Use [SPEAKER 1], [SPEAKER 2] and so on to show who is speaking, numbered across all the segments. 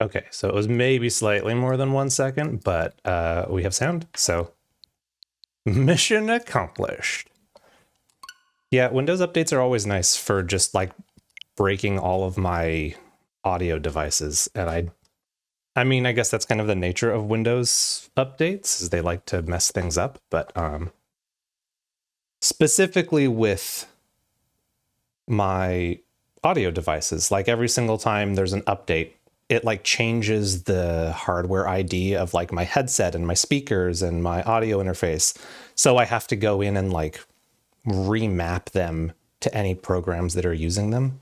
[SPEAKER 1] Okay, so it was maybe slightly more than 1 second, but we have sound, so mission accomplished. Yeah, Windows updates are always nice for just like breaking all of my audio devices, and I mean, I guess that's kind of the nature of Windows updates, is they like to mess things up, but specifically with my audio devices, like every single time there's an update, it like changes the hardware ID of like my headset and my speakers and my audio interface. So I have to go in and like remap them to any programs that are using them.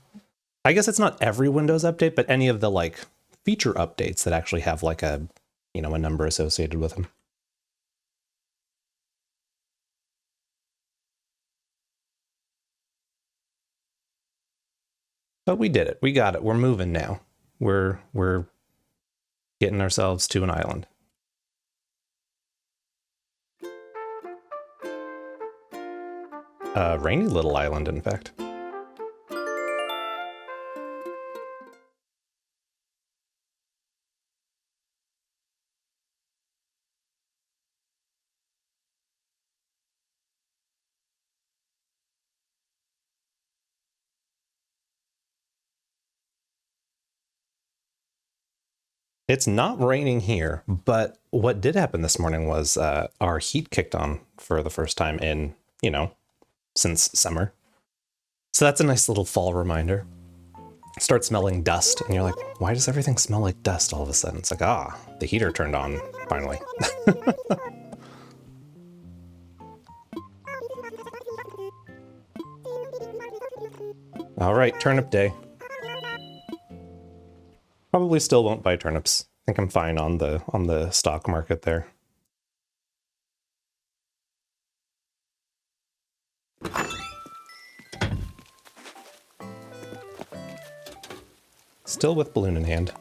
[SPEAKER 1] I guess it's not every Windows update, but any of the like feature updates that actually have like a, you know, a number associated with them. But we did it. We got it. We're moving now. We're getting ourselves to an island. A rainy little island, in fact. It's not raining here, but what did happen this morning was our heat kicked on for the first time in, you know, since summer. So that's a nice little fall reminder. Start smelling dust, and you're like, why does everything smell like dust all of a sudden? It's like, the heater turned on, finally. All right, turnip day. Probably still won't buy turnips. I think I'm fine on the stock market there. Still with balloon in hand.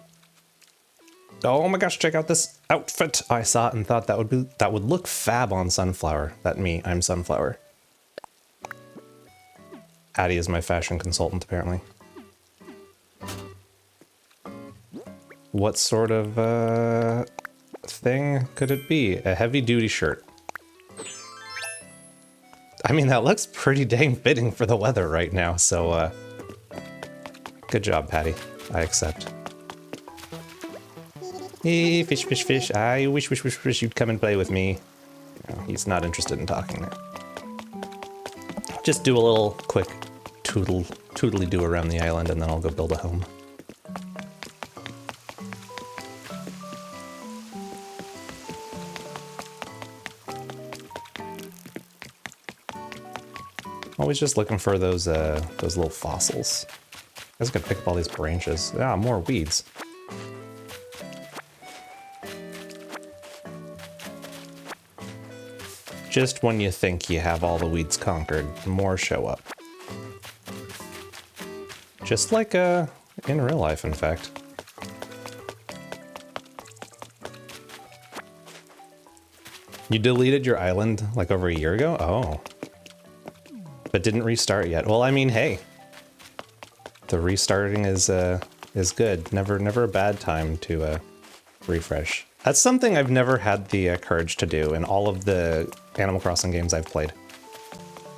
[SPEAKER 1] Oh my gosh, check out this outfit. I saw it and thought that would look fab on Sunflower. I'm Sunflower. Addie is my fashion consultant, apparently. What sort of thing could it be? A heavy-duty shirt. I mean, that looks pretty dang fitting for the weather right now, so good job, Patty. I accept. Hey, fish, fish, fish. I wish you'd come and play with me. No, he's not interested in talking there. Just do a little quick toodly-do around the island, and then I'll go build a home. Always just looking for those little fossils. I was gonna pick up all these branches. Ah, more weeds. Just when you think you have all the weeds conquered, more show up. Just like in real life, in fact. You deleted your island like over a year ago? Oh. But didn't restart yet. Well, I mean, hey. The restarting is good. Never a bad time to refresh. That's something I've never had the courage to do in all of the Animal Crossing games I've played.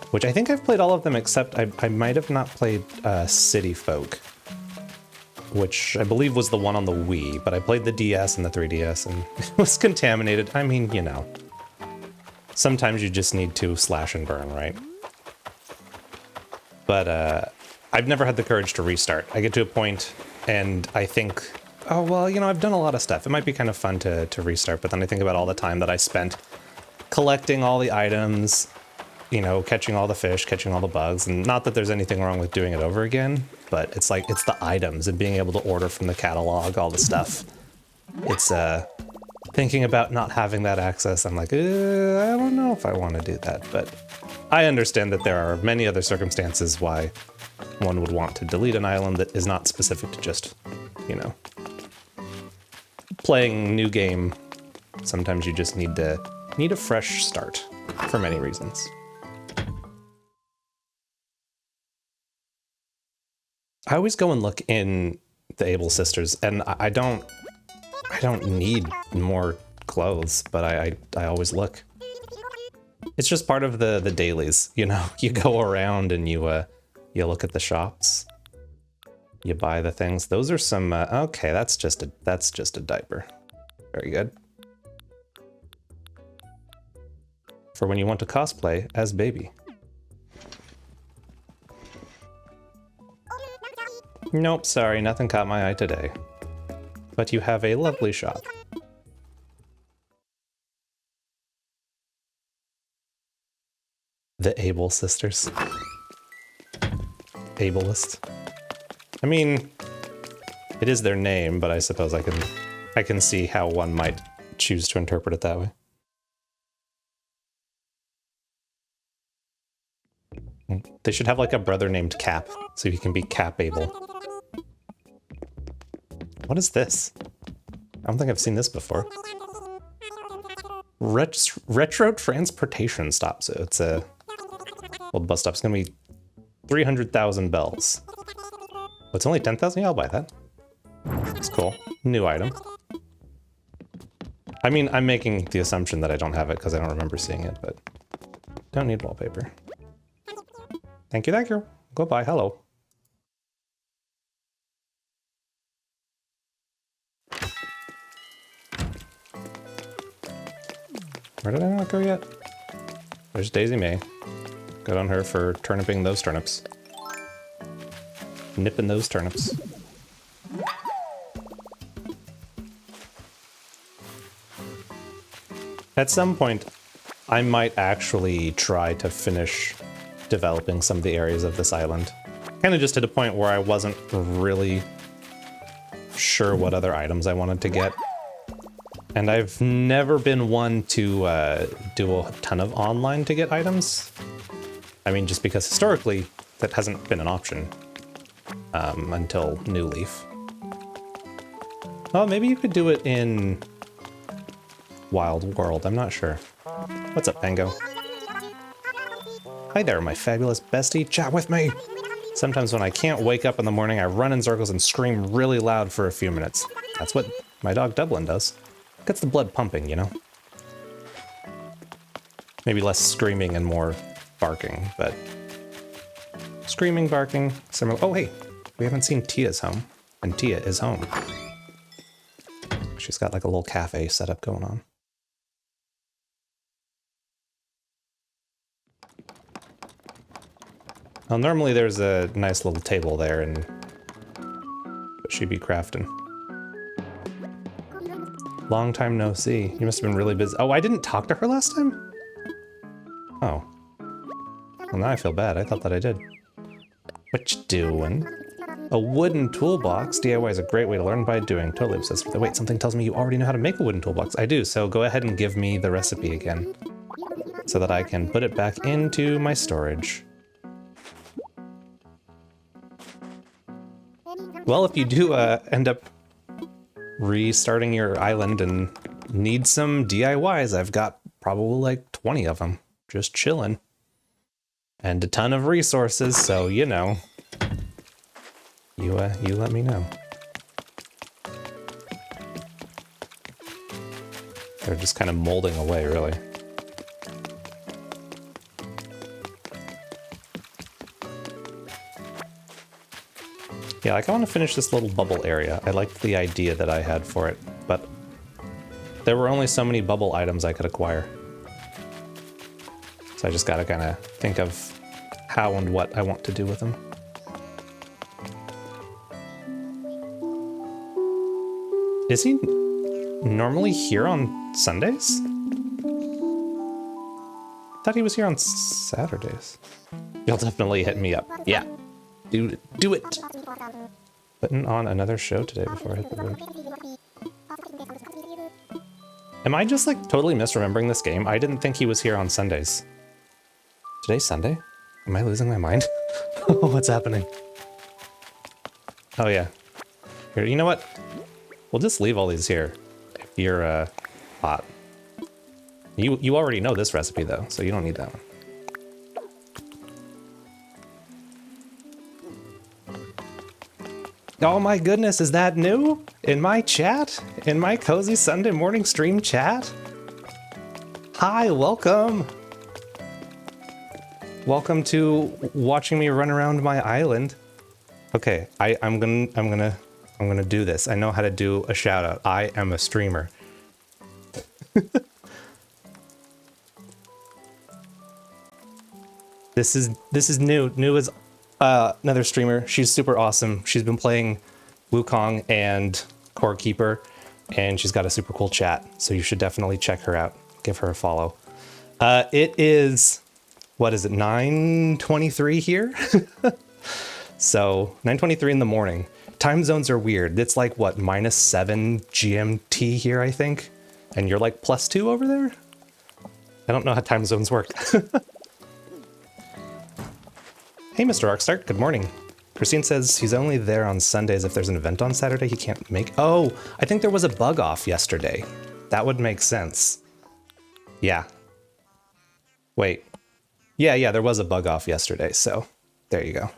[SPEAKER 1] Which I think I've played all of them except I might have not played City Folk, which I believe was the one on the Wii, but I played the DS and the 3DS and it was contaminated. I mean, you know. Sometimes you just need to slash and burn, right? But I've never had the courage to restart. I get to a point and I think, oh, well, you know, I've done a lot of stuff. It might be kind of fun to restart, but then I think about all the time that I spent collecting all the items, you know, catching all the fish, catching all the bugs, and not that there's anything wrong with doing it over again, but it's like, it's the items and being able to order from the catalog, all the stuff. It's thinking about not having that access. I'm like, I don't know if I want to do that, but I understand that there are many other circumstances why one would want to delete an island that is not specific to just, you know, playing new game. Sometimes you just need a fresh start for many reasons. I always go and look in the Able Sisters, and I don't I don't need more clothes, but I always look. It's just part of the dailies, you know? You go around and you look at the shops. You buy the things. Those are some, okay, that's just a diaper. Very good. For when you want to cosplay as Baby. Nope, sorry, nothing caught my eye today. But you have a lovely shop. The Able Sisters. Ableist. I mean, it is their name, but I suppose I can see how one might choose to interpret it that way. They should have like a brother named Cap, so he can be Cap Able. What is this? I don't think I've seen this before. Retro transportation stop. So it's a well, bus stop's gonna be 300,000 bells. Oh, it's only 10,000. Yeah, I'll buy that. It's cool. New item. I mean, I'm making the assumption that I don't have it because I don't remember seeing it, but don't need wallpaper. Thank you, thank you. Goodbye, hello. Where did I not go yet? There's Daisy May. Good on her for turniping those turnips. Nipping those turnips. At some point, I might actually try to finish developing some of the areas of this island. Kind of just to the point where I wasn't really sure what other items I wanted to get. And I've never been one to do a ton of online to get items. I mean, just because historically, that hasn't been an option until New Leaf. Oh, maybe you could do it in Wild World, I'm not sure. What's up, Pango? Hi there, my fabulous bestie, chat with me! Sometimes when I can't wake up in the morning, I run in circles and scream really loud for a few minutes. That's what my dog Dublin does. Gets the blood pumping, you know? Maybe less screaming and more barking, but... Screaming, barking, similar... Oh, hey! We haven't seen Tia's home, and Tia is home. She's got like a little cafe setup going on. Well, normally there's a nice little table there, and but she'd be crafting. Long time no see. You must have been really busy. Oh, I didn't talk to her last time? Oh. Well, now I feel bad. I thought that I did. What you doing? A wooden toolbox. DIY is a great way to learn by doing. Totally obsessed with it. Wait, something tells me you already know how to make a wooden toolbox. I do, so go ahead and give me the recipe again, so that I can put it back into my storage. Well, if you do end up restarting your island and need some DIYs, I've got probably like 20 of them just chilling. And a ton of resources, so you know. You let me know. They're just kind of molding away, really. Yeah, like I want to finish this little bubble area. I liked the idea that I had for it, but there were only so many bubble items I could acquire. So I just gotta kind of think of how and what I want to do with them. Is he normally here on Sundays? I thought he was here on Saturdays. You'll definitely hit me up. Yeah, do it. Putting on another show today before I hit the road. Am I just like totally misremembering this game? I didn't think he was here on Sundays. Today's Sunday? Am I losing my mind? What's happening? Oh yeah. Here, you know what? We'll just leave all these here if you're hot. You already know this recipe though, so you don't need that one. Oh my goodness, is that new? In my chat? In my cozy Sunday morning stream chat? Hi, welcome. Welcome to watching me run around my island. Okay, I'm gonna do this. I know how to do a shout out. I am a streamer. This is new. New is another streamer. She's super awesome. She's been playing Wukong and Core Keeper, and she's got a super cool chat. So you should definitely check her out. Give her a follow. It is, what is it, 9:23 here? So 9:23 in the morning. Time zones are weird. It's like what, -7 GMT here, I think, and you're like +2 over there. I don't know how time zones work. Hey, Mr. Arkstark, good morning. Christine says he's only there on Sundays. If there's an event on Saturday, he can't make... Oh, I think there was a bug off yesterday. That would make sense. Yeah. Wait. Yeah, there was a bug off yesterday, so there you go.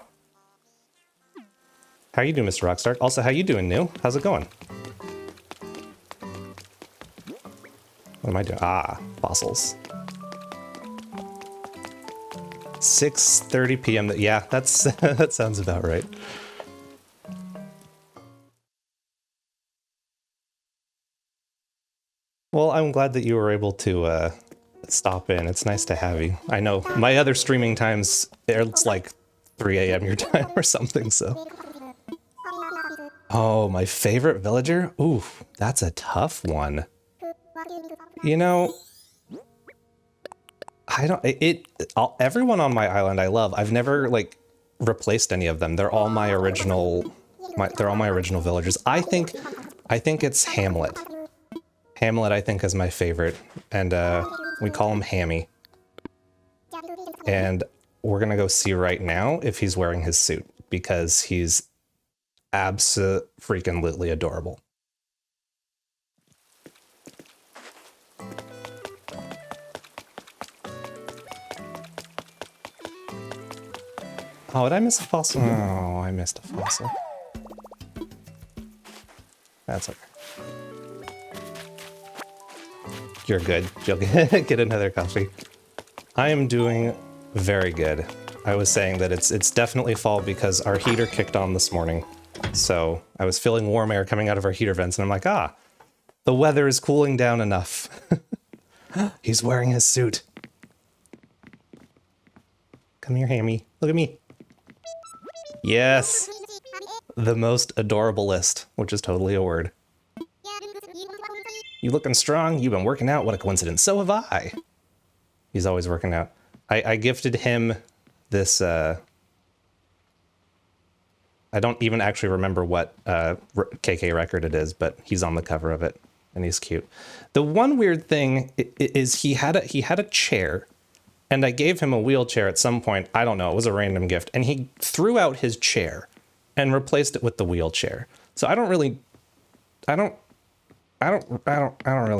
[SPEAKER 1] How you doing, Mr. Rockstark? Also, how you doing, New? How's it going? What am I doing? Ah, fossils. 6:30 p.m. Yeah, that's that sounds about right. Well, I'm glad that you were able to stop in. It's nice to have you. I know my other streaming times, it's like 3 a.m. your time or something, so. Oh, my favorite villager? Ooh, that's a tough one. You know, I don't, everyone on my island I love. I've never like replaced any of them. They're all my original, they're all my original villagers. I think it's Hamlet. Hamlet, I think, is my favorite, and we call him Hammy. And we're gonna go see right now if he's wearing his suit, because he's abso-freaking-lutely adorable. Oh, did I miss a fossil? Oh, I missed a fossil. That's okay. You're good. You'll get another coffee. I am doing very good. I was saying that it's definitely fall because our heater kicked on this morning. So I was feeling warm air coming out of our heater vents, and I'm like, ah, the weather is cooling down enough. He's wearing his suit. Come here, Hammy. Look at me. Yes. The most adorable list, which is totally a word. You looking strong? You've been working out. What a coincidence. So have I. He's always working out. I gifted him this, I don't even actually remember what KK record it is, but he's on the cover of it, and he's cute. The one weird thing is he had a chair, and I gave him a wheelchair at some point. I don't know, it was a random gift, and he threw out his chair and replaced it with the wheelchair. So I don't really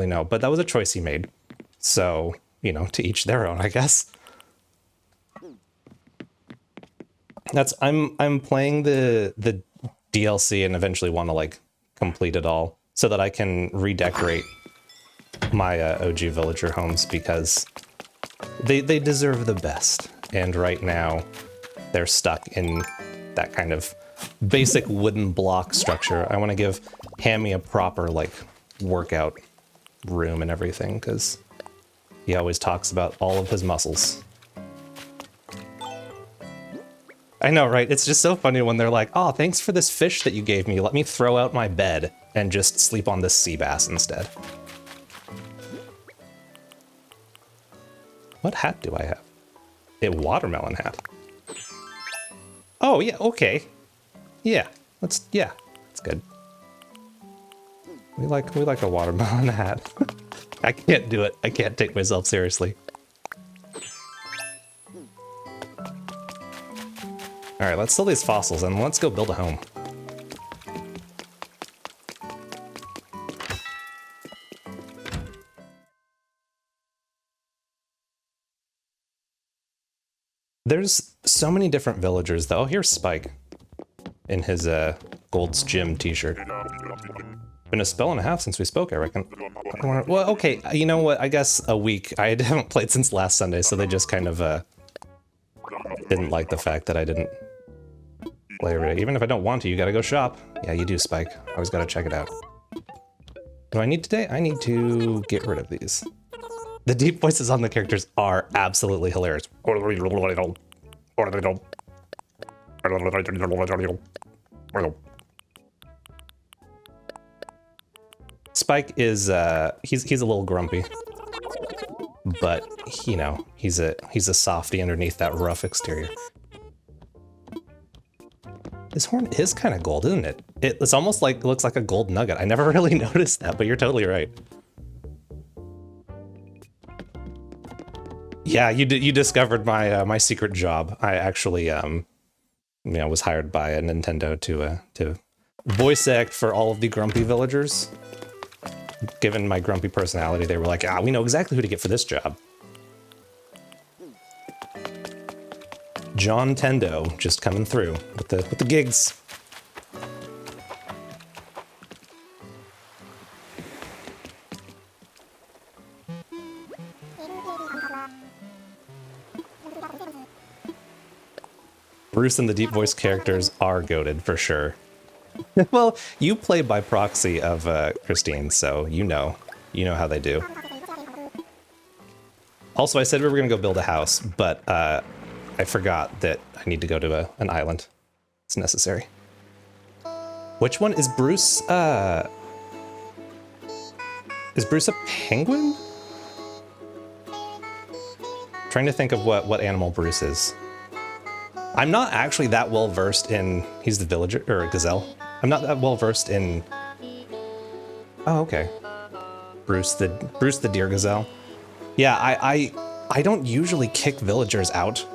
[SPEAKER 1] know, but that was a choice he made. So, you know, to each their own, I guess. I'm playing the DLC and eventually want to like complete it all so that I can redecorate my OG villager homes, because they deserve the best. And right now they're stuck in that kind of basic wooden block structure. I want to give Hammy a proper like workout room and everything, because he always talks about all of his muscles. I know, right? It's just so funny when they're like, oh, thanks for this fish that you gave me. Let me throw out my bed and just sleep on this sea bass instead. What hat do I have? A watermelon hat. Oh, yeah, okay. Yeah, that's good. We like a watermelon hat. I can't do it. I can't take myself seriously. All right, let's sell these fossils and let's go build a home. There's so many different villagers though. Oh, here's Spike in his Gold's Gym t-shirt. Been a spell and a half since we spoke, I reckon. Well, okay, you know what? I guess a week. I haven't played since last Sunday, so they just kind of didn't like the fact that I didn't play every day. Even if I don't want to, you gotta go shop. Yeah, you do, Spike. Always gotta check it out. What do I need today? I need to get rid of these. The deep voices on the characters are absolutely hilarious. Spike is he's a little grumpy, but you know, he's a softy underneath that rough exterior. This horn is kind of gold, isn't it? It's almost like, looks like a gold nugget. I never really noticed that, but you're totally right. Yeah, you discovered my my secret job. I actually you know, was hired by a Nintendo to voice act for all of the grumpy villagers. Given my grumpy personality, they were like, "Ah, we know exactly who to get for this job." John Tendo just coming through with the gigs. Bruce and the deep voice characters are goated for sure. Well, you play by proxy of Christine, so you know how they do. Also, I said we were gonna go build a house, but I forgot that I need to go to an island. It's necessary. Which one is Bruce? Is Bruce a penguin? Trying to think of what animal Bruce is. I'm not actually that well versed in. He's the villager or a gazelle. I'm not that well versed in. Oh, okay. Bruce the deer gazelle. Yeah, I don't usually kick villagers out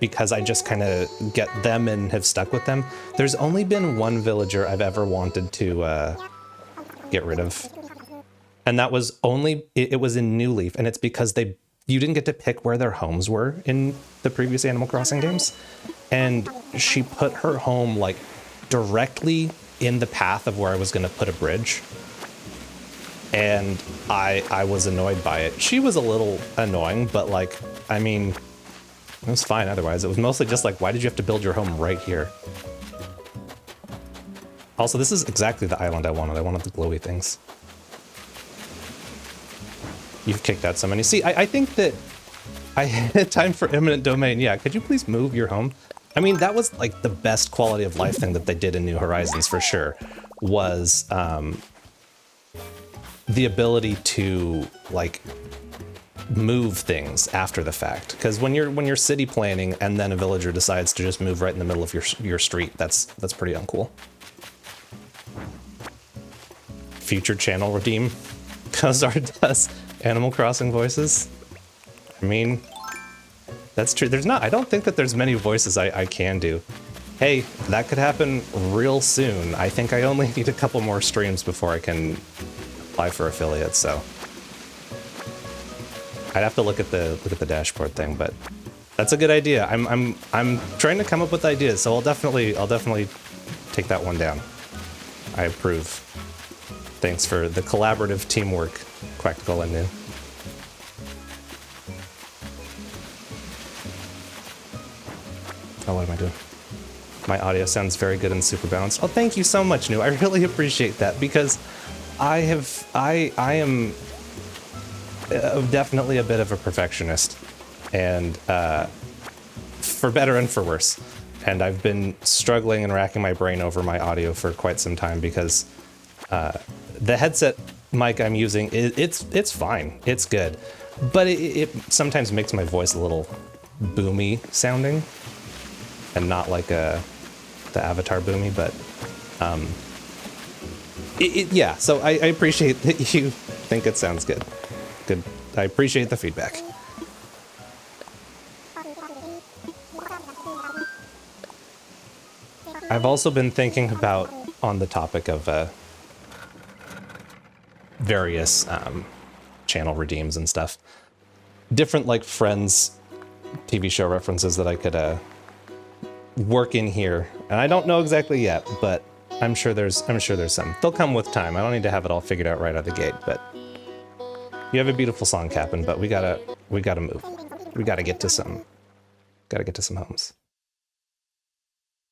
[SPEAKER 1] because I just kind of get them and have stuck with them. There's only been one villager I've ever wanted to get rid of, and that was only it was in New Leaf, and it's because you didn't get to pick where their homes were in the previous Animal Crossing games, and she put her home like directly in the path of where I was going to put a bridge, and I was annoyed by it. She was a little annoying, but like, I mean, it was fine otherwise. It was mostly just like, why did you have to build your home right here? Also, this is exactly the island I wanted. I wanted the glowy things. You've kicked out so many. See, I think that I had time for eminent domain. Yeah, could you please move your home? I mean, that was like the best quality of life thing that they did in New Horizons for sure, was the ability to like move things after the fact. Because when you're city planning and then a villager decides to just move right in the middle of your street, that's pretty uncool. Future channel redeem. Kozar does Animal Crossing voices. I mean, that's true. I don't think that there's many voices I can do. Hey, that could happen real soon. I think I only need a couple more streams before I can apply for affiliates, so I'd have to look at the dashboard thing, but that's a good idea. I'm trying to come up with ideas, so I'll definitely take that one down. I approve. Thanks for the collaborative teamwork, Quactical and New. Oh, what am I doing? My audio sounds very good and super balanced. Oh, thank you so much, New. I really appreciate that, because I am definitely a bit of a perfectionist, and for better and for worse. And I've been struggling and racking my brain over my audio for quite some time, because the headset mic I'm using, it's fine, it's good, but it sometimes makes my voice a little boomy sounding, and not like the Avatar boomy, but yeah. So I appreciate that you think it sounds good. Good. I appreciate the feedback. I've also been thinking about, on the topic of various channel redeems and stuff, different like Friends TV show references that I could work in here. And I don't know exactly yet, but I'm sure there's some. They'll come with time. I don't need to have it all figured out right out of the gate, but you have a beautiful song, Captain, but we gotta move. We gotta get to some homes.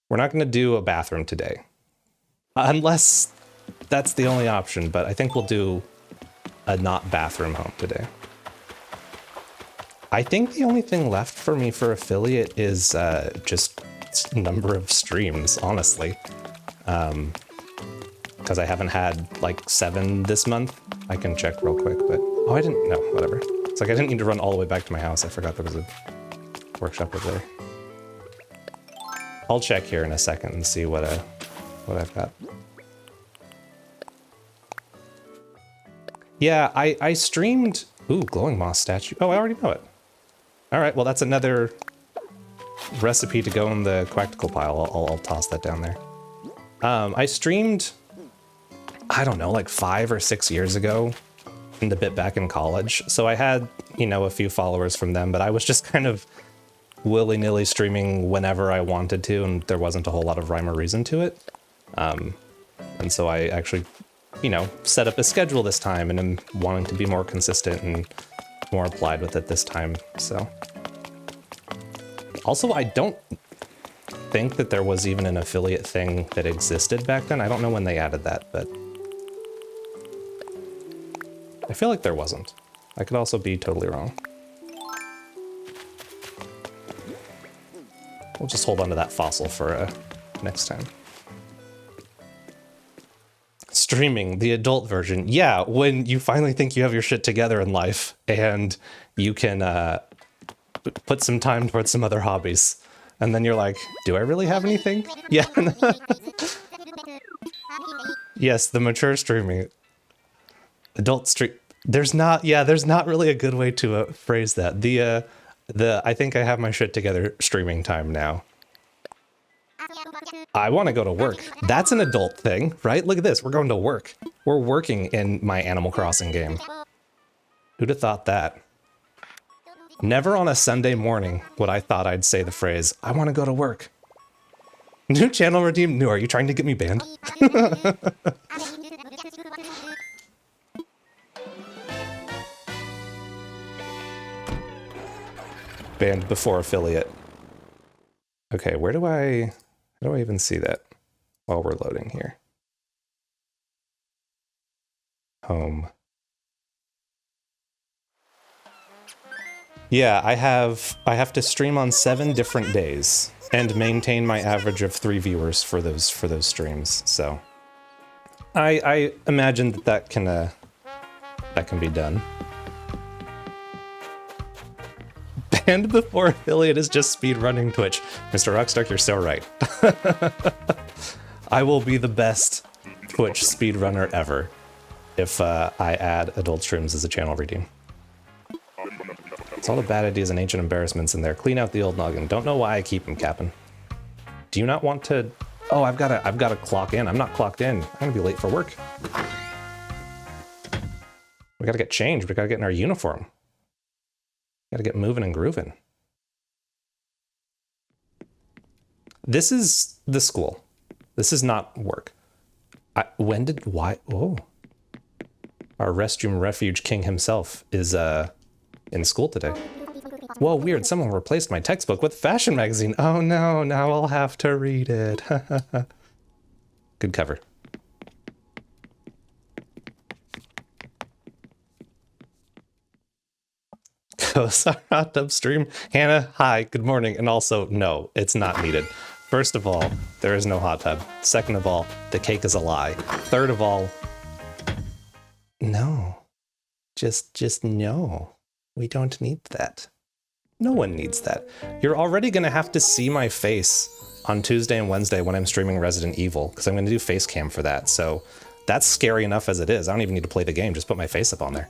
[SPEAKER 1] We're not gonna do a bathroom today. Unless that's the only option, but I think we'll do a not bathroom home today. I think the only thing left for me for affiliate is just number of streams, honestly. Because I haven't had like 7 this month. I can check real quick, but oh, I didn't, no, whatever. It's like I didn't need to run all the way back to my house. I forgot there was a workshop over there. I'll check here in a second and see what I've got. Yeah, I streamed, ooh, glowing moss statue. Oh, I already know it. All right, well, that's another recipe to go in the quactical pile. I'll toss that down there. I streamed, I don't know, like 5 or 6 years ago in the bit back in college. So I had, you know, a few followers from them, but I was just kind of willy-nilly streaming whenever I wanted to, and there wasn't a whole lot of rhyme or reason to it. And so I actually, you know, set up a schedule this time, and I'm wanting to be more consistent and more applied with it this time, so. Also, I don't think that there was even an affiliate thing that existed back then. I don't know when they added that, but I feel like there wasn't. I could also be totally wrong. We'll just hold on to that fossil for next time. Streaming, the adult version. Yeah, when you finally think you have your shit together in life and you can put some time towards some other hobbies. And then you're like, do I really have anything? Yeah. Yes, the mature streaming. Adult stream. There's not really a good way to phrase that. The I think I have my shit together streaming time now. I want to go to work. That's an adult thing, right? Look at this. We're going to work. We're working in my Animal Crossing game. Who'd have thought that? Never on a Sunday morning would I thought I'd say the phrase, I want to go to work. New channel redeemed. New, are you trying to get me banned? Banned before affiliate. Okay, how do I even see that while we're loading here? Home. Yeah, I have to stream on 7 different days and maintain my average of 3 viewers for those streams. So I imagine that can be done. Banned before affiliate is just speed running Twitch. Mr. Rockstar, you're so right. I will be the best Twitch speedrunner ever if I add adult streams as a channel redeem. It's all the bad ideas and ancient embarrassments in there. Clean out the old noggin. Don't know why I keep them, Captain. Do you not want to? Oh, I've got to clock in. I'm not clocked in. I'm gonna be late for work. We gotta get changed. We gotta get in our uniform. Gotta get moving and grooving. This is the school. This is not work. Why? Oh. Our restroom refuge king himself is in school today. Whoa, weird. Someone replaced my textbook with fashion magazine. Oh no, now I'll have to read it. Good cover. Kozar hot tub stream. Hannah, hi, good morning. And also, no, it's not needed. First of all, there is no hot tub. Second of all, the cake is a lie. Third of all, no. Just no. We don't need that. No one needs that. You're already gonna have to see my face on Tuesday and Wednesday when I'm streaming Resident Evil, because I'm gonna do face cam for that. So that's scary enough as it is. I don't even need to play the game, just put my face up on there.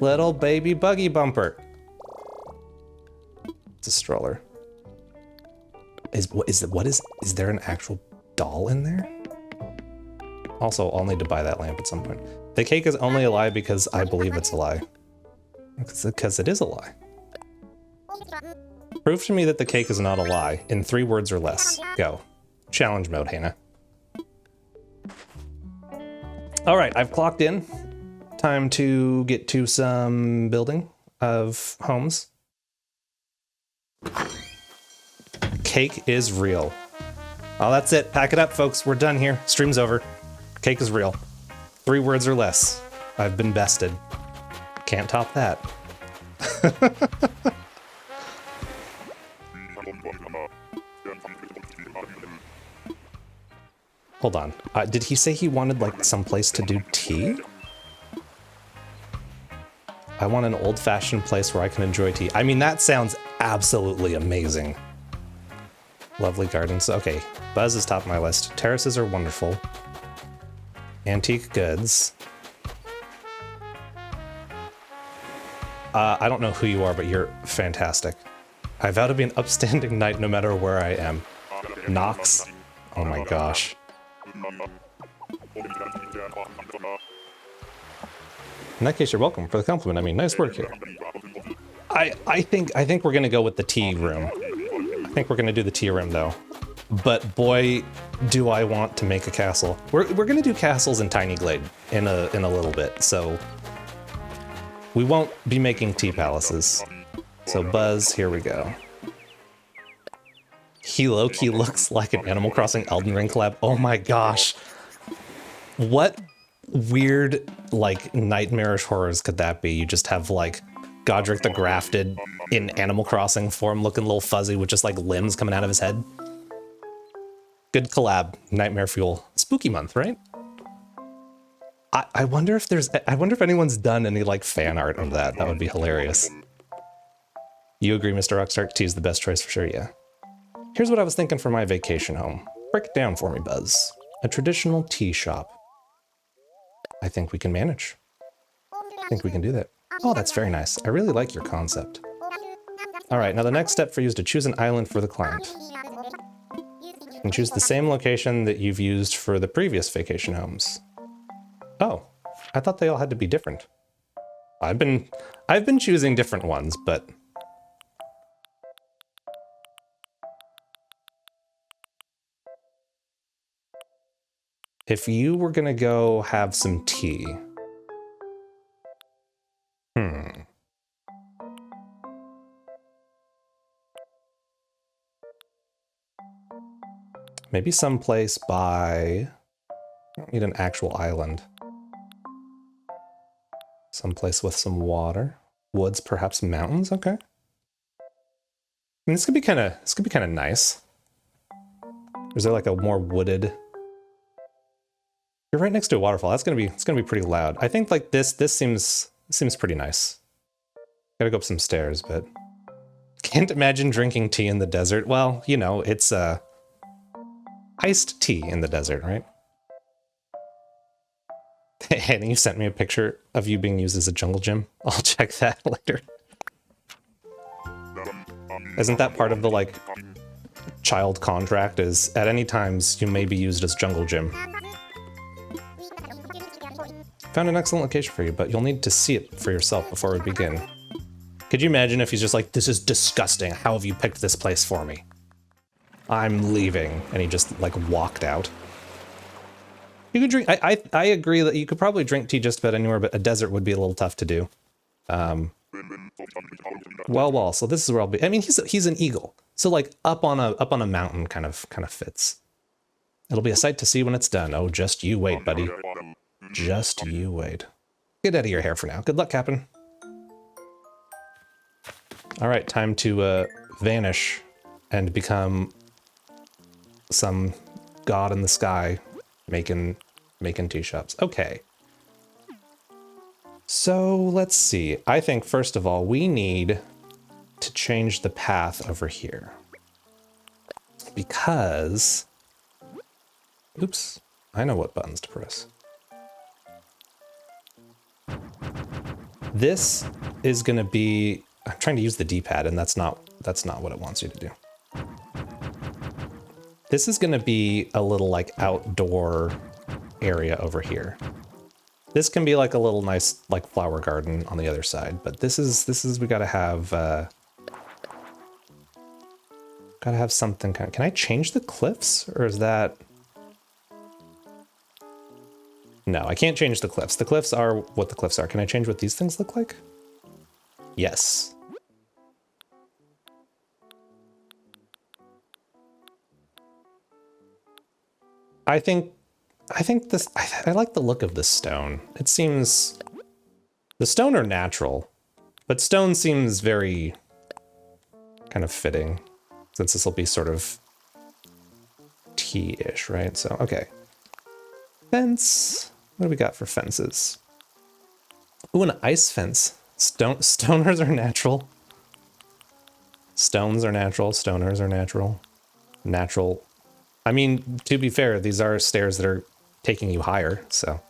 [SPEAKER 1] Little baby buggy bumper. It's a stroller. Is there an actual doll in there? Also, I'll need to buy that lamp at some point. The cake is only a lie because I believe it's a lie. Because it is a lie. Prove to me that the cake is not a lie in 3 words or less. Go. Challenge mode, Hannah. All right, I've clocked in. Time to get to some building of homes. Cake is real. Oh, that's it. Pack it up, folks. We're done here. Stream's over. Cake is real. 3 words or less. I've been bested. Can't top that. Hold on. Did he say he wanted, like, some place to do tea? I want an old-fashioned place where I can enjoy tea. I mean, that sounds absolutely amazing. Lovely gardens. Okay, Buzz is top of my list. Terraces are wonderful. Antique goods. I don't know who you are, but you're fantastic. I vow to be an upstanding knight no matter where I am. Knox. Oh my gosh. In that case, you're welcome for the compliment. I mean, nice work here. I think we're gonna go with the tea room. I think we're gonna do the tea room though. But boy, do I want to make a castle. We're gonna do castles in Tiny Glade in a little bit, so we won't be making tea palaces. So Buzz, here we go. He low-key looks like an Animal Crossing Elden Ring collab. Oh my gosh. What weird, like, nightmarish horrors could that be? You just have, like, Godric the Grafted in Animal Crossing form looking a little fuzzy with just, like, limbs coming out of his head. Good collab. Nightmare fuel. Spooky month, right? I wonder if anyone's done any, like, fan art of that. That would be hilarious. You agree, Mr. Rockstar? Tea's the best choice for sure, yeah. Here's what I was thinking for my vacation home. Break it down for me, Buzz. A traditional tea shop. I think we can manage. I think we can do that. Oh, that's very nice. I really like your concept. All right, now the next step for you is to choose an island for the client. And choose the same location that you've used for the previous vacation homes. Oh, I thought they all had to be different. I've been choosing different ones, but if you were gonna go have some tea, maybe someplace by, I don't need an actual island. Someplace with some water, woods, perhaps mountains. Okay. I mean, this could be kind of nice. Or is there like a more wooded? You're right next to a waterfall. It's gonna be pretty loud. I think like this seems pretty nice. Gotta go up some stairs, but can't imagine drinking tea in the desert. Well, you know, it's iced tea in the desert, right? And you sent me a picture of you being used as a jungle gym. I'll check that later. Isn't that part of the, like, child contract is at any times you may be used as jungle gym? Found an excellent location for you, but you'll need to see it for yourself before we begin. Could you imagine if he's just like, this is disgusting. How have you picked this place for me? I'm leaving. And he just, like, walked out. You could drink, I agree that you could probably drink tea just about anywhere, but a desert would be a little tough to do. Well, so this is where I'll be. I mean, he's an eagle. So like up on a mountain kind of fits. It'll be a sight to see when it's done. Oh, just you wait, buddy. Just you wait. Get out of your hair for now. Good luck, Captain. All right, time to vanish and become some god in the sky. Making tea shops. Okay. So let's see. I think first of all, we need to change the path over here. Because, oops, I know what buttons to press. This is gonna be, I'm trying to use the D-pad and that's not what it wants you to do. This is gonna be a little like outdoor area over here. This can be like a little nice like flower garden on the other side, but this is we gotta have Gotta have something kind of... Can I change the cliffs? Or is that... No, I can't change the cliffs. The cliffs are what the cliffs are. Can I change what these things look like? Yes. I think this... I like the look of this stone. It seems... The stone are natural, but stone seems very kind of fitting, since this will be sort of tea-ish, right? So, okay. Fence. What do we got for fences? Ooh, an ice fence. Stoners are natural. Stones are natural. Stoners are natural. Natural. I mean, to be fair, these are stairs that are taking you higher, so.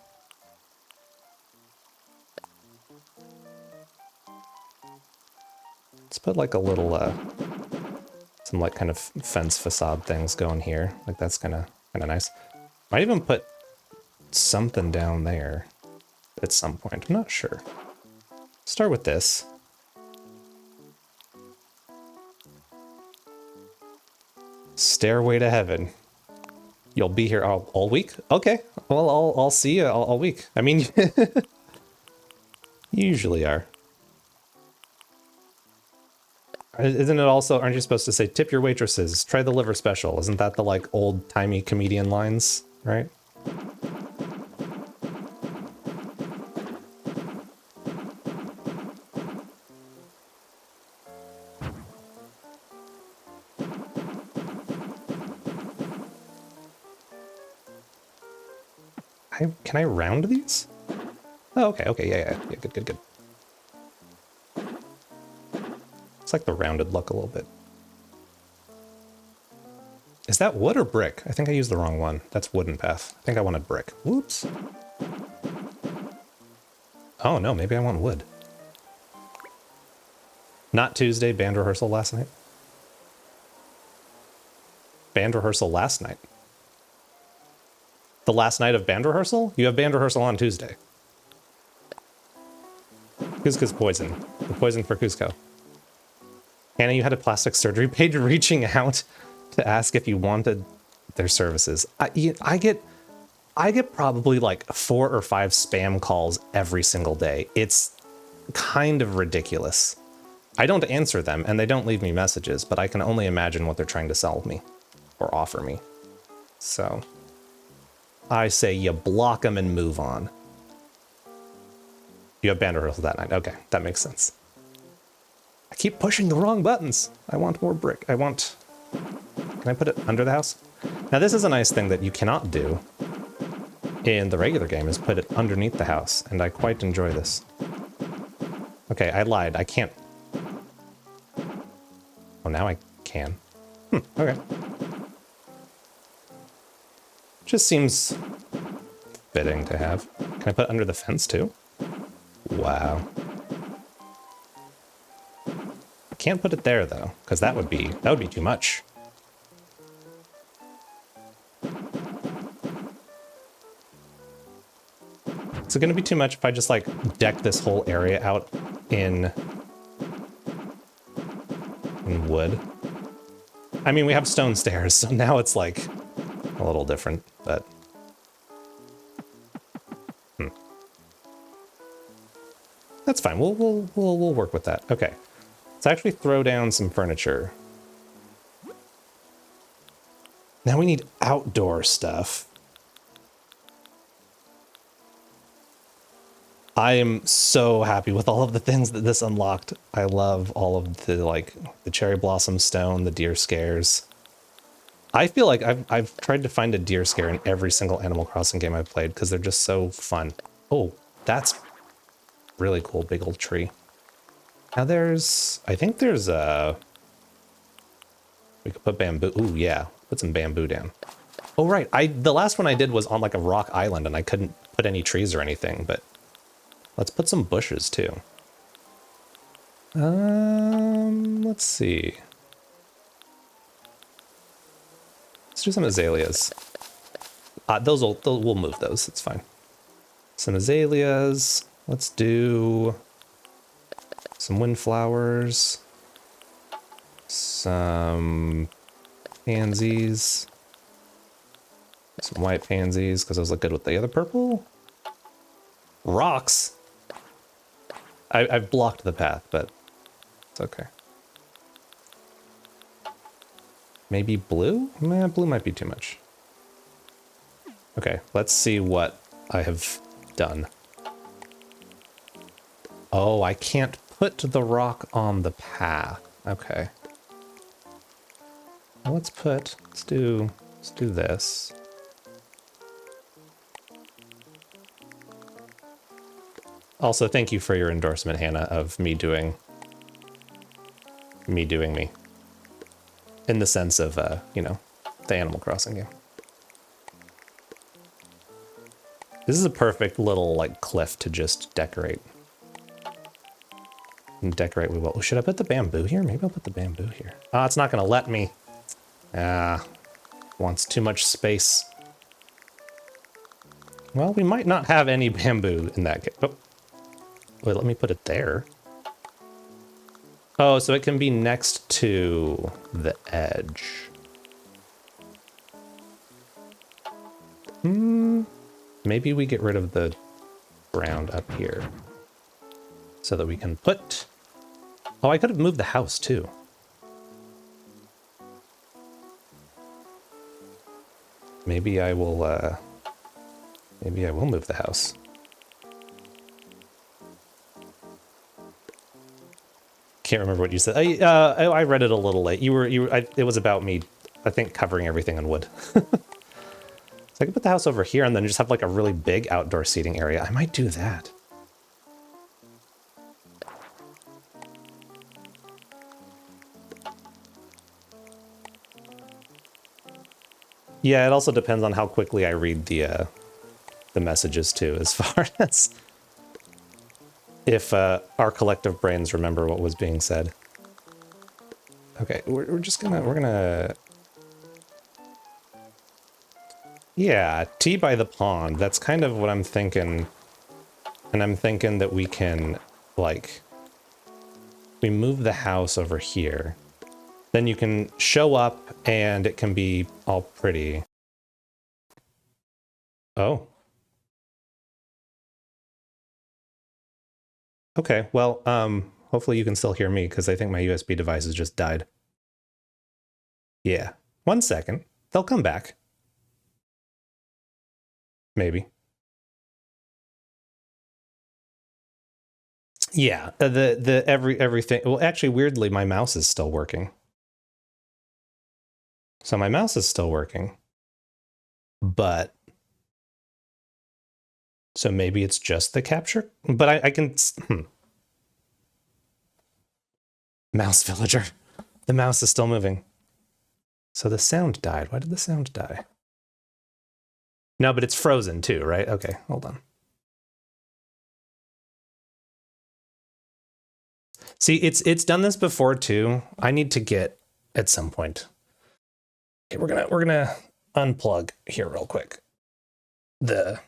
[SPEAKER 1] Let's put like a little, some like kind of fence facade things going here. Like that's kind of nice. Might even put something down there at some point. I'm not sure. Start with this. Stairway to heaven. You'll be here all week? Okay. Well, I'll see you all week. I mean, you usually are. Isn't it also, aren't you supposed to say, tip your waitresses, try the liver special? Isn't that the like old-timey comedian lines, right? Can I round these? Oh, okay, yeah, good. It's like the rounded look a little bit. Is that wood or brick? I think I used the wrong one. That's wooden path. I think I wanted brick. Whoops. Oh no, maybe I want wood. Not Tuesday, band rehearsal last night. Band rehearsal last night. The last night of band rehearsal? You have band rehearsal on Tuesday. Cusco's poison. The poison for Cusco. Hannah, you had a plastic surgery page reaching out to ask if you wanted their services. I get probably like 4 or 5 spam calls every single day. It's kind of ridiculous. I don't answer them and they don't leave me messages, but I can only imagine what they're trying to sell me or offer me. So I say you block them and move on. You have band rehearsal that night. Okay, that makes sense. I keep pushing the wrong buttons. I want more brick. Can I put it under the house? Now this is a nice thing that you cannot do in the regular game, is put it underneath the house, and I quite enjoy this. Okay, I lied. I can't. Oh, now I can. Okay. Just seems fitting to have. Can I put it under the fence too? Wow. I can't put it there though, because that would be too much. Is it going to be too much if I just like deck this whole area out in wood? I mean, we have stone stairs, so now it's like a little different, but that's fine. We'll work with that. Okay, let's actually throw down some furniture. Now we need outdoor stuff. I am so happy with all of the things that this unlocked. I love all of the, like, the cherry blossom stone, the deer scares. I feel like I've tried to find a deer scare in every single Animal Crossing game I've played because they're just so fun. Oh, that's really cool, big old tree. Now I think there's a... We could put bamboo. Ooh, yeah, put some bamboo down. Oh, right, the last one I did was on like a rock island and I couldn't put any trees or anything, but... Let's put some bushes too. Let's see. Let's do some azaleas. We'll move those. It's fine. Some azaleas. Let's do some windflowers. Some Pansies. Some white pansies, because those look good with the other purple. Rocks. I've blocked the path, but it's okay. Maybe blue? Nah, blue might be too much. Okay, let's see what I have done. Oh, I can't put the rock on the path. Okay. Well, let's do this. Also, thank you for your endorsement, Hannah, of me doing me. In the sense of, you know, the Animal Crossing game. This is a perfect little, like, cliff to just decorate. And decorate we will. Oh, should I put the bamboo here? Maybe I'll put the bamboo here. Ah, it's not going to let me. Ah, wants too much space. Well, we might not have any bamboo in that case. Oh. Wait, let me put it there. Oh, so it can be next to the edge. Maybe we get rid of the ground up here so that we can put... Oh, I could have moved the house too. Maybe I will move the house. Can't remember what you said. I read it a little late. It was about me, I think, covering everything in wood. So I could put the house over here and then just have like a really big outdoor seating area. I might do that. Yeah, it also depends on how quickly I read the messages too, as far as if our collective brains remember what was being said. Okay, we're gonna yeah, tea by the pond. That's kind of what I'm thinking. And I'm thinking that we can, like, we move the house over here. Then you can show up and it can be all pretty. Oh. Okay, well, hopefully you can still hear me because I think my USB devices just died. Yeah, 1 second. They'll come back. Maybe. Yeah, everything. Well, actually, weirdly, my mouse is still working. So my mouse is still working, but so maybe it's just the capture. But I can. Mouse villager. The mouse is still moving. So the sound died. Why did the sound die? No, but it's frozen too, right? Okay, hold on. See, it's done this before too. I need to get at some point. Okay, we're gonna unplug here real quick. The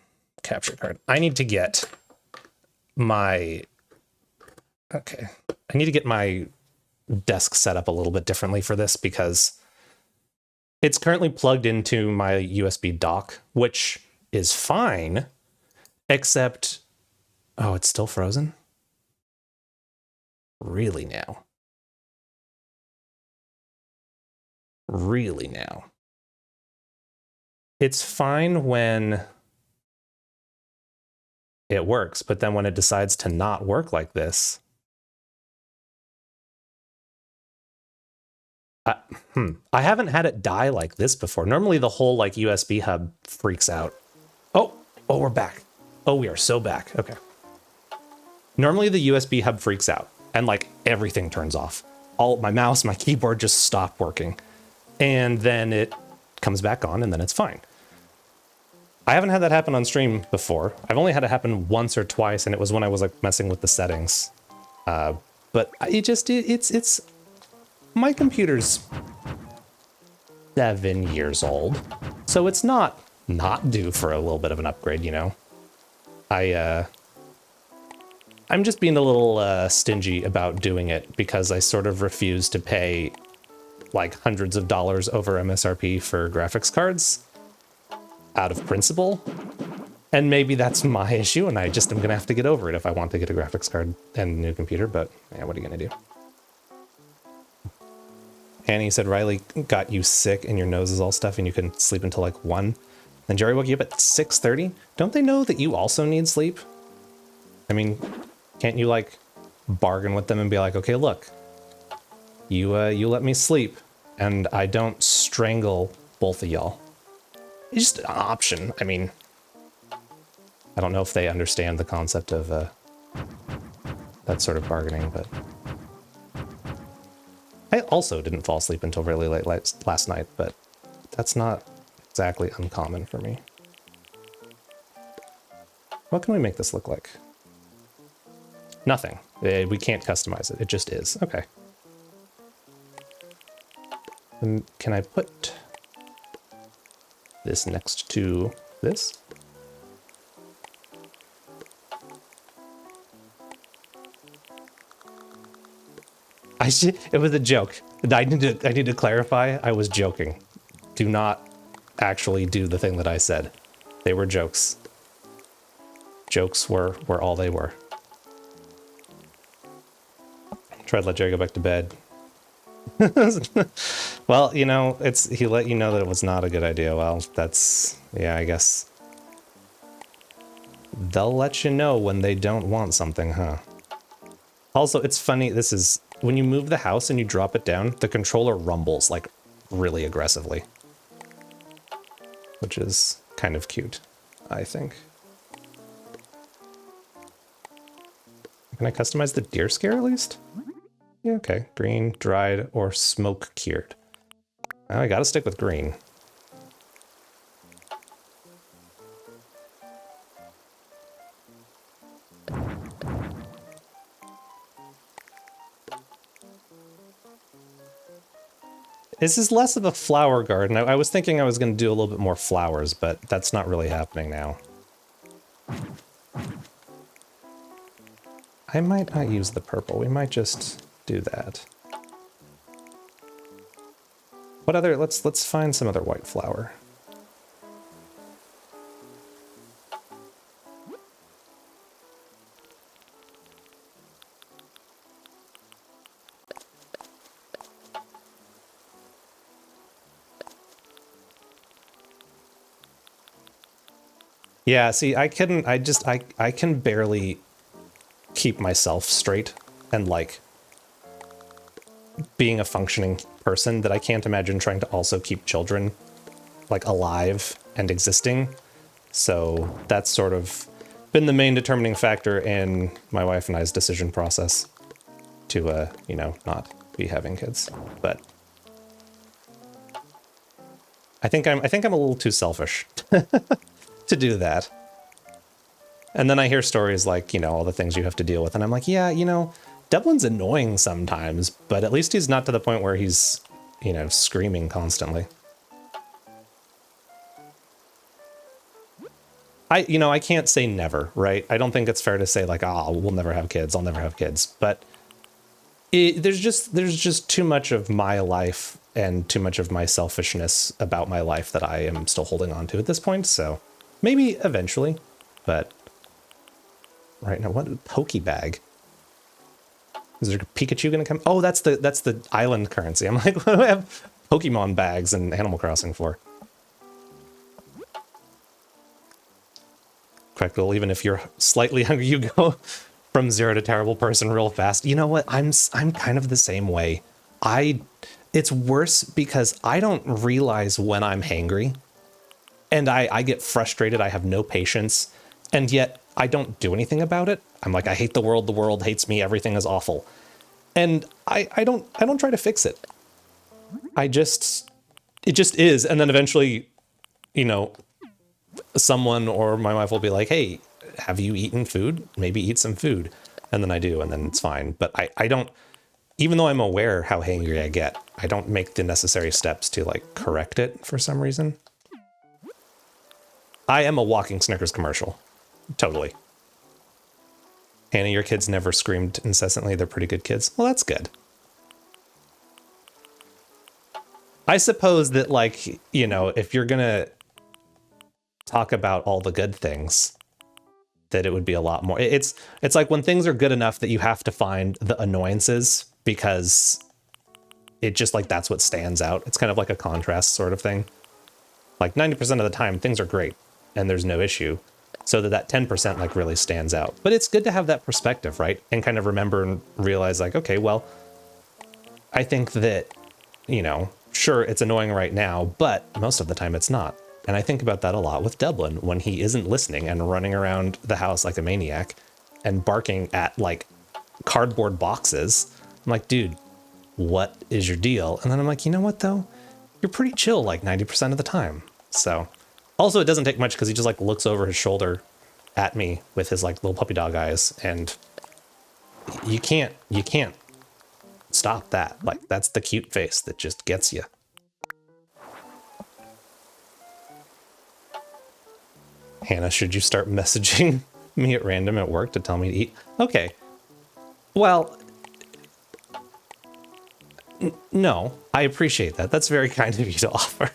[SPEAKER 1] capture card. I need to get my I need to get my desk set up a little bit differently for this because it's currently plugged into my USB dock, which is fine, except oh, it's still frozen. Really now? Really now? It's fine when it works, but then when it decides to not work like this, I haven't had it die like this before. Normally the whole like USB hub freaks out. Oh, we're back. Oh, we are so back. Okay. Normally the USB hub freaks out and like everything turns off. All my mouse, my keyboard just stop working. And then it comes back on and then it's fine. I haven't had that happen on stream before. I've only had it happen once or twice, and it was when I was like messing with the settings. But it's my computer's 7 years old, so it's not due for a little bit of an upgrade, you know. I'm just being a little stingy about doing it because I sort of refuse to pay like hundreds of dollars over MSRP for graphics cards out of principle. And maybe that's my issue, and I just am going to have to get over it if I want to get a graphics card and a new computer, but yeah, what are you going to do? Annie said Riley got you sick and your nose is all stuffy and you couldn't sleep until like 1. Then Jerry woke you up at 6:30. Don't they know that you also need sleep? I mean, can't you like bargain with them and be like, okay, look, you let me sleep and I don't strangle both of y'all. It's just an option. I mean, I don't know if they understand the concept of that sort of bargaining, but I also didn't fall asleep until really late last night, but that's not exactly uncommon for me. What can we make this look like? Nothing. We can't customize it. It just is. Okay. Can I put this next to this? It was a joke. I need to clarify. I was joking. Do not actually do the thing that I said. They were jokes. Jokes were all they were. Tried to let Jerry go back to bed. Well, you know, he let you know that it was not a good idea. Well, that's, yeah, I guess. They'll let you know when they don't want something, huh? Also, it's funny, when you move the house and you drop it down, the controller rumbles, like, really aggressively. Which is kind of cute, I think. Can I customize the deer scare at least? Yeah, okay. Green, dried, or smoke cured. Oh, I gotta stick with green. This is less of a flower garden. I was thinking I was going to do a little bit more flowers, but that's not really happening now. I might not use the purple. We might just do that. What other, let's find some other white flower. Yeah, see, I can barely keep myself straight and like being a functioning person that I can't imagine trying to also keep children like alive and existing. So that's sort of been the main determining factor in my wife and I's decision process to, you know, not be having kids. But I think I'm a little too selfish to do that. And then I hear stories like, you know, all the things you have to deal with. And I'm like, yeah, you know, Dublin's annoying sometimes, but at least he's not to the point where he's, you know, screaming constantly. I can't say never, right? I don't think it's fair to say like, oh, we'll never have kids. I'll never have kids. But there's just too much of my life and too much of my selfishness about my life that I am still holding on to at this point. So maybe eventually, but right now, what Pokebag? Is there Pikachu gonna come? Oh, that's the island currency. I'm like, what do I have Pokemon bags in Animal Crossing for? Practical, even if you're slightly hungry, you go from 0 to terrible person real fast. You know what? I'm kind of the same way. It's worse because I don't realize when I'm hangry, and I get frustrated. I have no patience, and yet I don't do anything about it. I'm like, I hate the world hates me, everything is awful. And I don't try to fix it. It just is. And then eventually, you know, someone or my wife will be like, hey, have you eaten food? Maybe eat some food. And then I do, and then it's fine. But I don't, even though I'm aware how hangry I get, I don't make the necessary steps to like correct it for some reason. I am a walking Snickers commercial. Totally. Hannah, your kids never screamed incessantly. They're pretty good kids. Well, that's good. I suppose that, like, you know, if you're gonna talk about all the good things, that it would be a lot more. It's like when things are good enough that you have to find the annoyances because it just like that's what stands out. It's kind of like a contrast sort of thing. Like 90% of the time things are great and there's no issue. So that 10% like really stands out. But it's good to have that perspective, right? And kind of remember and realize like, okay, well, I think that, you know, sure, it's annoying right now, but most of the time it's not. And I think about that a lot with Dublin when he isn't listening and running around the house like a maniac and barking at like cardboard boxes. I'm like, dude, what is your deal? And then I'm like, you know what though? You're pretty chill like 90% of the time. So also it doesn't take much because he just like looks over his shoulder at me with his like little puppy dog eyes, and you can't stop that. Like that's the cute face that just gets you. Hannah, should you start messaging me at random at work to tell me to eat? Okay. Well, no, I appreciate that. That's very kind of you to offer.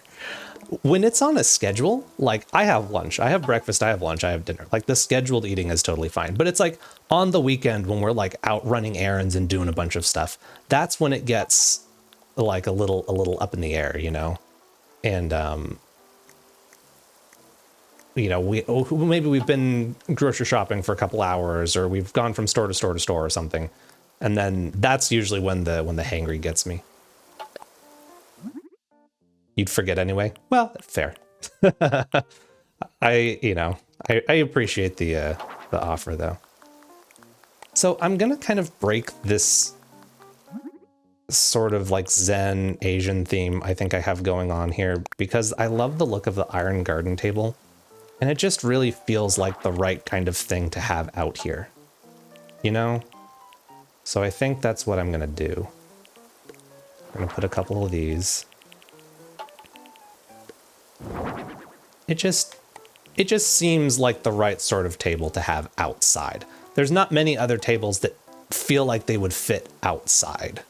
[SPEAKER 1] When it's on a schedule, like I have lunch, I have breakfast, I have lunch, I have dinner. Like the scheduled eating is totally fine. But it's like on the weekend when we're like out running errands and doing a bunch of stuff, that's when it gets like a little up in the air, you know? And you know, maybe we've been grocery shopping for a couple hours, or we've gone from store to store to store or something. And then that's usually when the hangry gets me. You'd forget anyway. Well, fair. I appreciate the offer though. So I'm gonna kind of break this sort of like Zen Asian theme I think I have going on here because I love the look of the iron garden table, and it just really feels like the right kind of thing to have out here, you know? So I think that's what I'm gonna do. I'm gonna put a couple of these. It just seems like the right sort of table to have outside. There's not many other tables that feel like they would fit outside.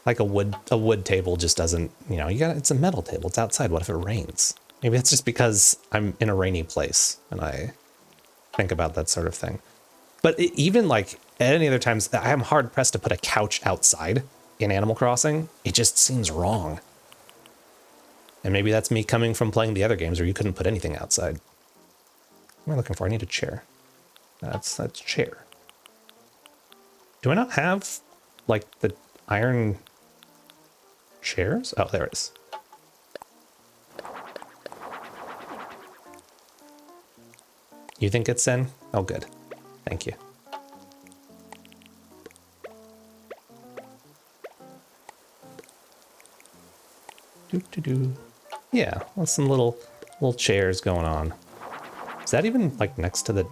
[SPEAKER 1] Like a wood table just doesn't, you know, it's a metal table, it's outside. What if it rains? Maybe it's just because I'm in a rainy place and I think about that sort of thing. But even like at any other times, I am hard pressed to put a couch outside in Animal Crossing. It just seems wrong. And maybe that's me coming from playing the other games where you couldn't put anything outside. What am I looking for? I need a chair. That's chair. Do I not have like the iron chairs? Oh, there it is. You think it's Zen? Oh, good. Thank you. Doo-doo-doo. Yeah, well, some little chairs going on. Is that even like next to the...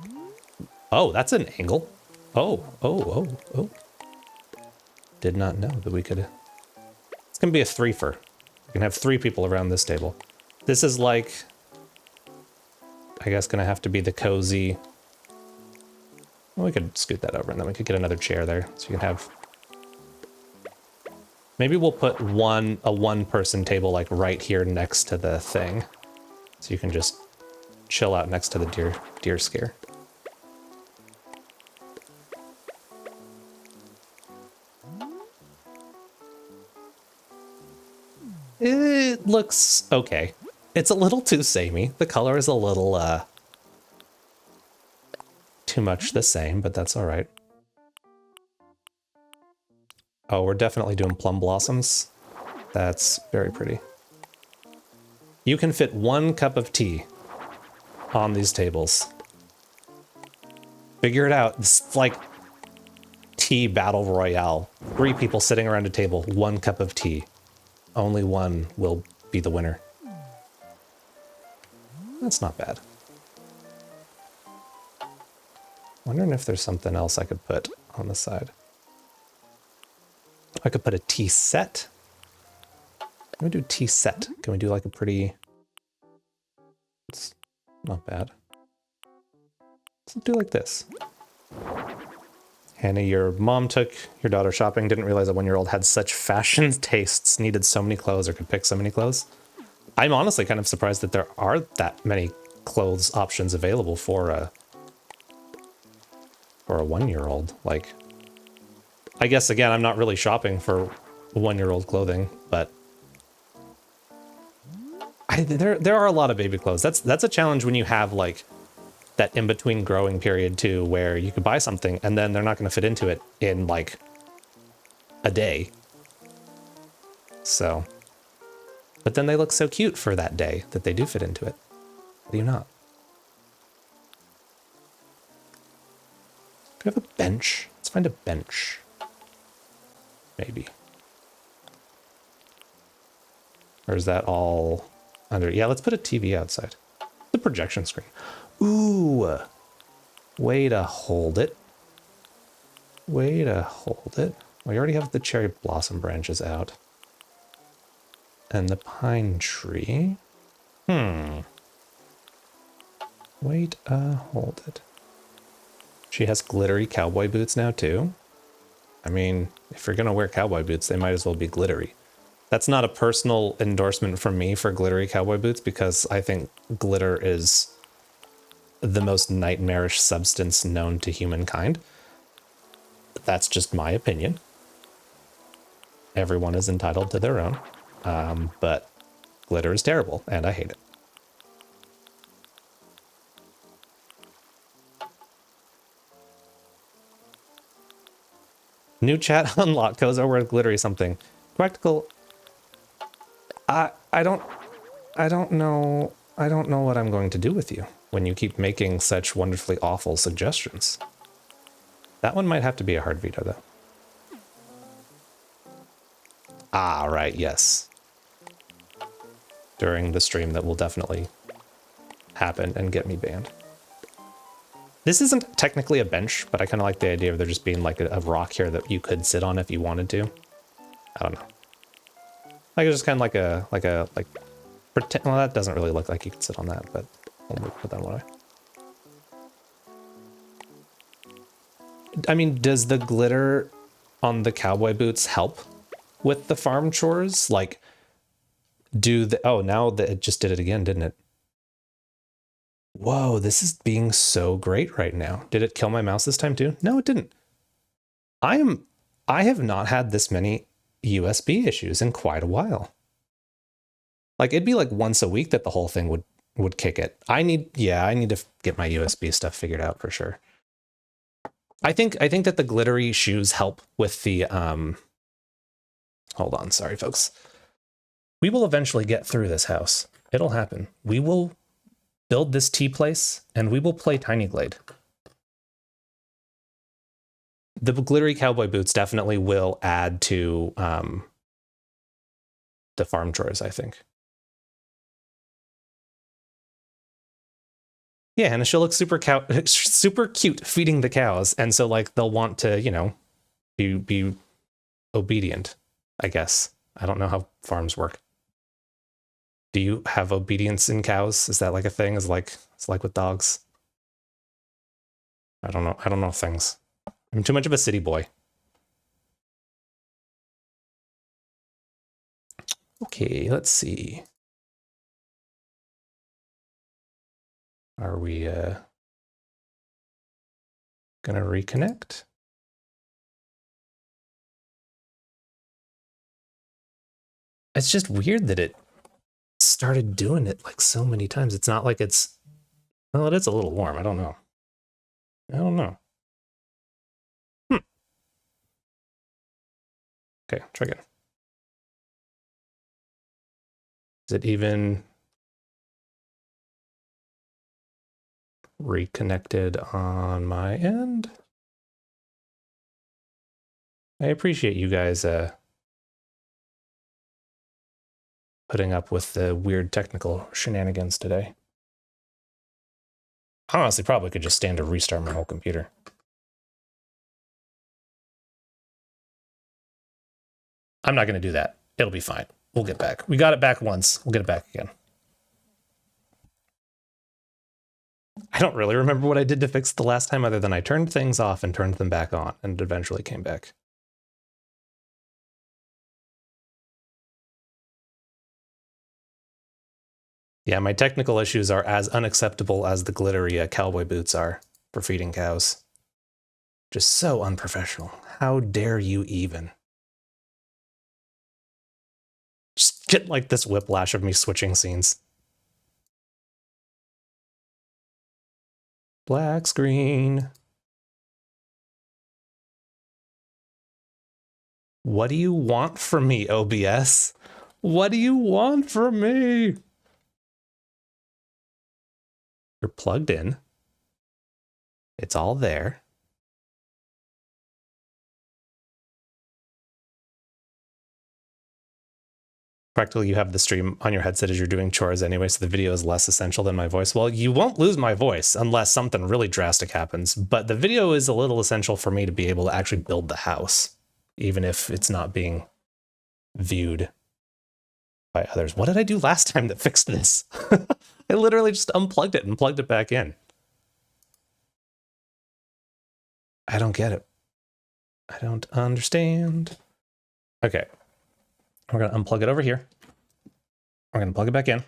[SPEAKER 1] Oh, that's an angle. Oh. Did not know that we could... It's gonna be a threefer. We can have 3 people around this table. This is like... I guess gonna have to be the cozy... Well, we could scoot that over and then we could get another chair there. So you can have... Maybe we'll put a one-person table like right here next to the thing. So you can just chill out next to the deer scare. It looks okay. It's a little too samey. The color is a little too much the same, but that's all right. Oh, we're definitely doing plum blossoms. That's very pretty. You can fit 1 cup of tea on these tables. Figure it out. It's like tea battle royale. 3 people sitting around a table, 1 cup of tea. Only one will be the winner. That's not bad. Wondering if there's something else I could put on the side. I could put a tea set. Can we do tea set? Can we do like a pretty... It's not bad. Let's do like this. Hannah, your mom took your daughter shopping, didn't realize a 1-year-old had such fashion tastes, needed so many clothes or could pick so many clothes. I'm honestly kind of surprised that there are that many clothes options available for a 1-year-old. Like, I guess, again, I'm not really shopping for 1-year-old clothing, but there are a lot of baby clothes. That's a challenge when you have, like, that in-between growing period, too, where you could buy something and then they're not going to fit into it in, like, a day. So, but then they look so cute for that day that they do fit into it. Do you not? Do we have a bench? Let's find a bench. Maybe. Or is that all under? Yeah, let's put a TV outside. The projection screen. Ooh. Way to hold it. Way to hold it. We already have the cherry blossom branches out. And the pine tree. Wait, hold it. She has glittery cowboy boots now, too. I mean, if you're going to wear cowboy boots, they might as well be glittery. That's not a personal endorsement from me for glittery cowboy boots, because I think glitter is the most nightmarish substance known to humankind. That's just my opinion. Everyone is entitled to their own. But glitter is terrible, and I hate it. New chat unlocked. Kozar word glittery something. Practical. I don't know what I'm going to do with you when you keep making such wonderfully awful suggestions. That one might have to be a hard veto, though. Ah, right, yes. During the stream that will definitely happen and get me banned. This isn't technically a bench, but I kind of like the idea of there just being like a rock here that you could sit on if you wanted to. I don't know. Like it's just kind of like pretend. Well, that doesn't really look like you could sit on that, but we'll put that away. I mean, does the glitter on the cowboy boots help with the farm chores? Like, oh, now that it just did it again, didn't it? Whoa, this is being so great right now. Did it kill my mouse this time too? No, it didn't. I have not had this many USB issues in quite a while. Like, it'd be like once a week that the whole thing would kick it. I need to get my USB stuff figured out for sure. I think that the glittery shoes help with the hold on, sorry folks. We will eventually get through this house. It'll happen. We will build this tea place and we will play Tiny Glade. The glittery cowboy boots definitely will add to the farm chores, I think. Yeah, and she'll look super cute feeding the cows, and so like they'll want to, you know, be obedient, I guess. I don't know how farms work. Do you have obedience in cows? Is that like a thing? It's like with dogs. I don't know. I don't know things. I'm too much of a city boy. Okay, let's see. Are we gonna reconnect? It's just weird that it started doing it like so many times. It's not like it's, well, it is a little warm. I don't know. Okay, try again. Is it even reconnected on my end? I appreciate you guys putting up with the weird technical shenanigans today. I honestly probably could just stand to restart my whole computer. I'm not going to do that. It'll be fine. We'll get back. We got it back once. We'll get it back again. I don't really remember what I did to fix it the last time other than I turned things off and turned them back on and eventually came back. Yeah, my technical issues are as unacceptable as the glittery cowboy boots are for feeding cows. Just so unprofessional. How dare you even? Just get like this whiplash of me switching scenes. Black screen. What do you want from me, OBS? What do you want from me? You're plugged in. It's all there. Practically, you have the stream on your headset as you're doing chores anyway, so the video is less essential than my voice. Well, you won't lose my voice unless something really drastic happens, but the video is a little essential for me to be able to actually build the house, even if it's not being viewed by others. What did I do last time that fixed this? I literally just unplugged it and plugged it back in. I don't get it. I don't understand. Okay. We're going to unplug it over here. We're going to plug it back in.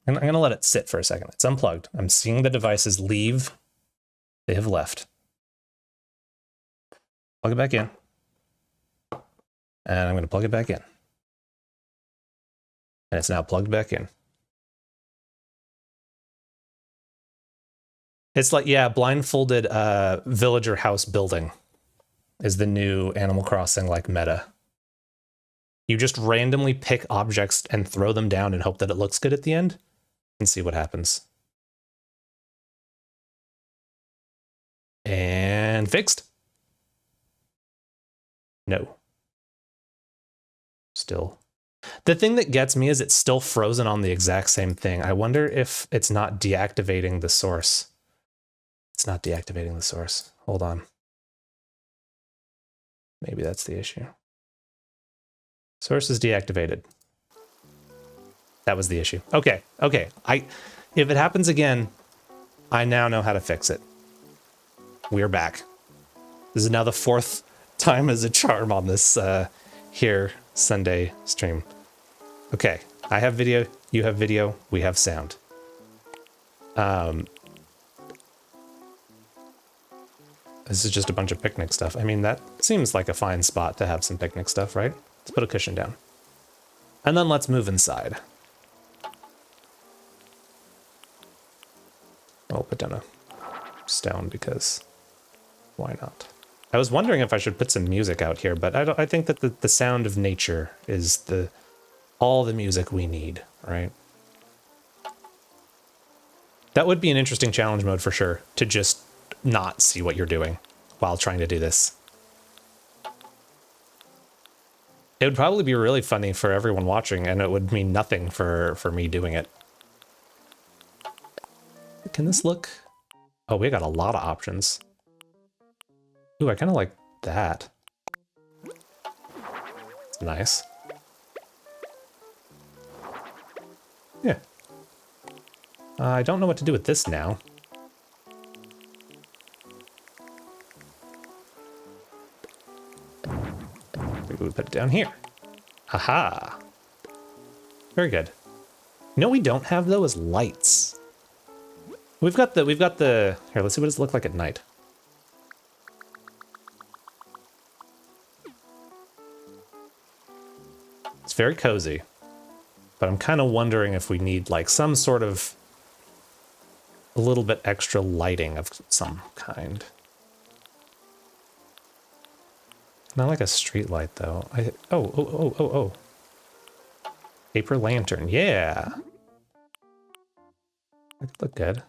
[SPEAKER 1] And I'm going to let it sit for a second. It's unplugged. I'm seeing the devices leave. They have left. Plug it back in. And I'm going to plug it back in. And it's now plugged back in. It's like, yeah, blindfolded villager house building is the new Animal Crossing like meta. You just randomly pick objects and throw them down and hope that it looks good at the end and see what happens. And fixed. No. Still. The thing that gets me is it's still frozen on the exact same thing. I wonder if it's not deactivating the source. It's not deactivating the source. Hold on. Maybe that's the issue. Source is deactivated. That was the issue. Okay, okay. If it happens again, I now know how to fix it. We're back. This is now the 4th time as a charm on this here Sunday stream. Okay, I have video, you have video, we have sound. This is just a bunch of picnic stuff. I mean, that seems like a fine spot to have some picnic stuff, right? Let's put a cushion down. And then let's move inside. I'll put down a stone because why not? I was wondering if I should put some music out here, but I think that the sound of nature is all the music we need, right? That would be an interesting challenge mode for sure, to just not see what you're doing while trying to do this. It would probably be really funny for everyone watching, and it would mean nothing for me doing it. Can this look? Oh, we got a lot of options. Ooh, I kind of like that. It's nice. Yeah. I don't know what to do with this now. Maybe we put it down here. Haha. Very good. You know what we don't have though is lights. We've got the here, let's see what it looks like at night. It's very cozy. But I'm kind of wondering if we need like some sort of a little bit extra lighting of some kind. Not like a street light though. Oh. Paper lantern, yeah. That could look good.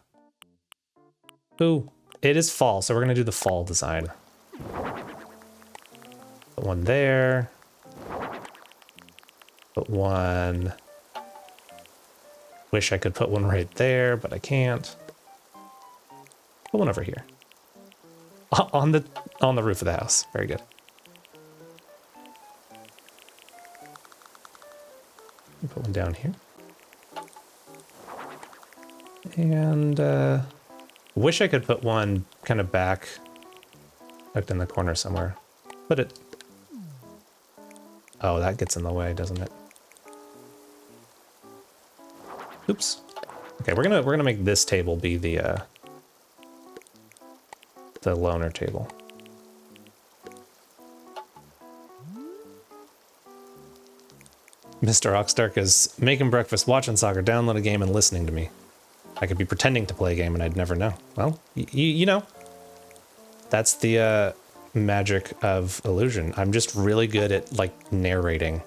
[SPEAKER 1] Ooh, it is fall, so we're gonna do the fall design. Put one there. Put one. Wish I could put one right there, but I can't. Put one over here. On the roof of the house. Very good. Put one down here. And wish I could put one kind of back, tucked in the corner somewhere. Put it. Oh, that gets in the way, doesn't it? Oops. Okay, we're gonna make this table be the loner table. Mr. Oxdark is making breakfast, watching soccer, download a game, and listening to me. I could be pretending to play a game and I'd never know. Well, you know, that's the magic of illusion. I'm just really good at, like, narrating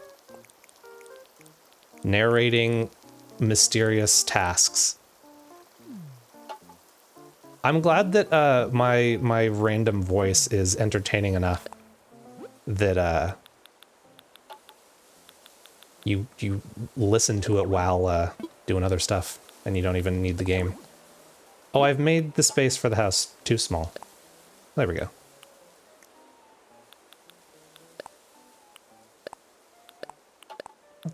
[SPEAKER 1] mysterious tasks. I'm glad that my random voice is entertaining enough that you listen to it while doing other stuff and you don't even need the game. Oh, I've made the space for the house too small. There we go.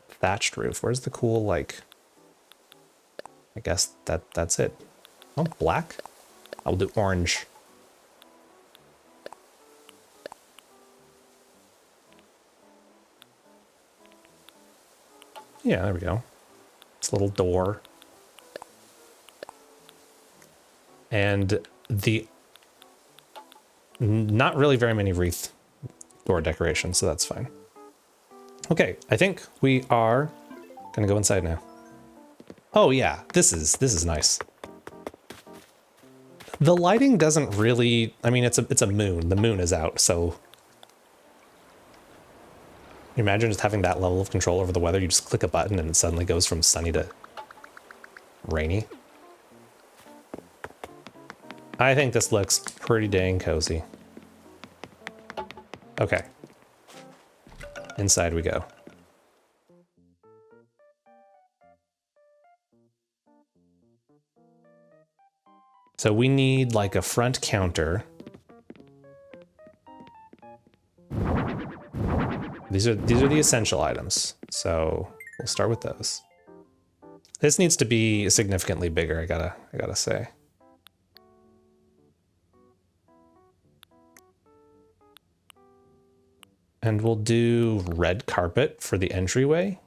[SPEAKER 1] Thatched roof. Where's the cool, like... I guess that's it. Oh, black? I'll do orange. Yeah, there we go. This little door. And the... Not really very many wreath door decorations, so that's fine. Okay, I think we are gonna go inside now. Oh yeah, this is nice. The lighting doesn't really, I mean, it's a moon. The moon is out, so imagine just having that level of control over the weather. You just click a button and it suddenly goes from sunny to rainy. I think this looks pretty dang cozy. Okay. Inside we go. So we need like a front counter. These are the essential items. So we'll start with those. This needs to be significantly bigger, I gotta say. And we'll do red carpet for the entryway.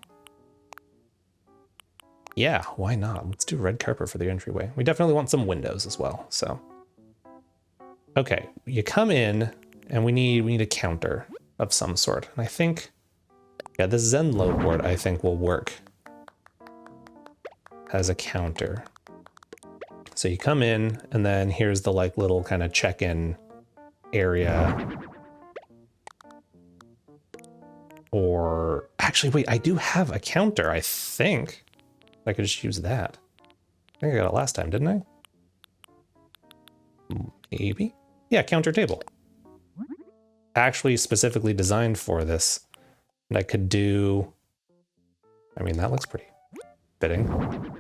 [SPEAKER 1] Yeah, why not? Let's do red carpet for the entryway. We definitely want some windows as well, so. Okay, you come in and we need a counter of some sort. And I think, yeah, this Zenlo board I think will work as a counter. So you come in and then here's the like little kind of check-in area. Or actually, wait, I do have a counter, I think. I could just use that. I think I got it last time, didn't I? Maybe? Yeah, counter table. Actually specifically designed for this. And I could do... I mean, that looks pretty fitting.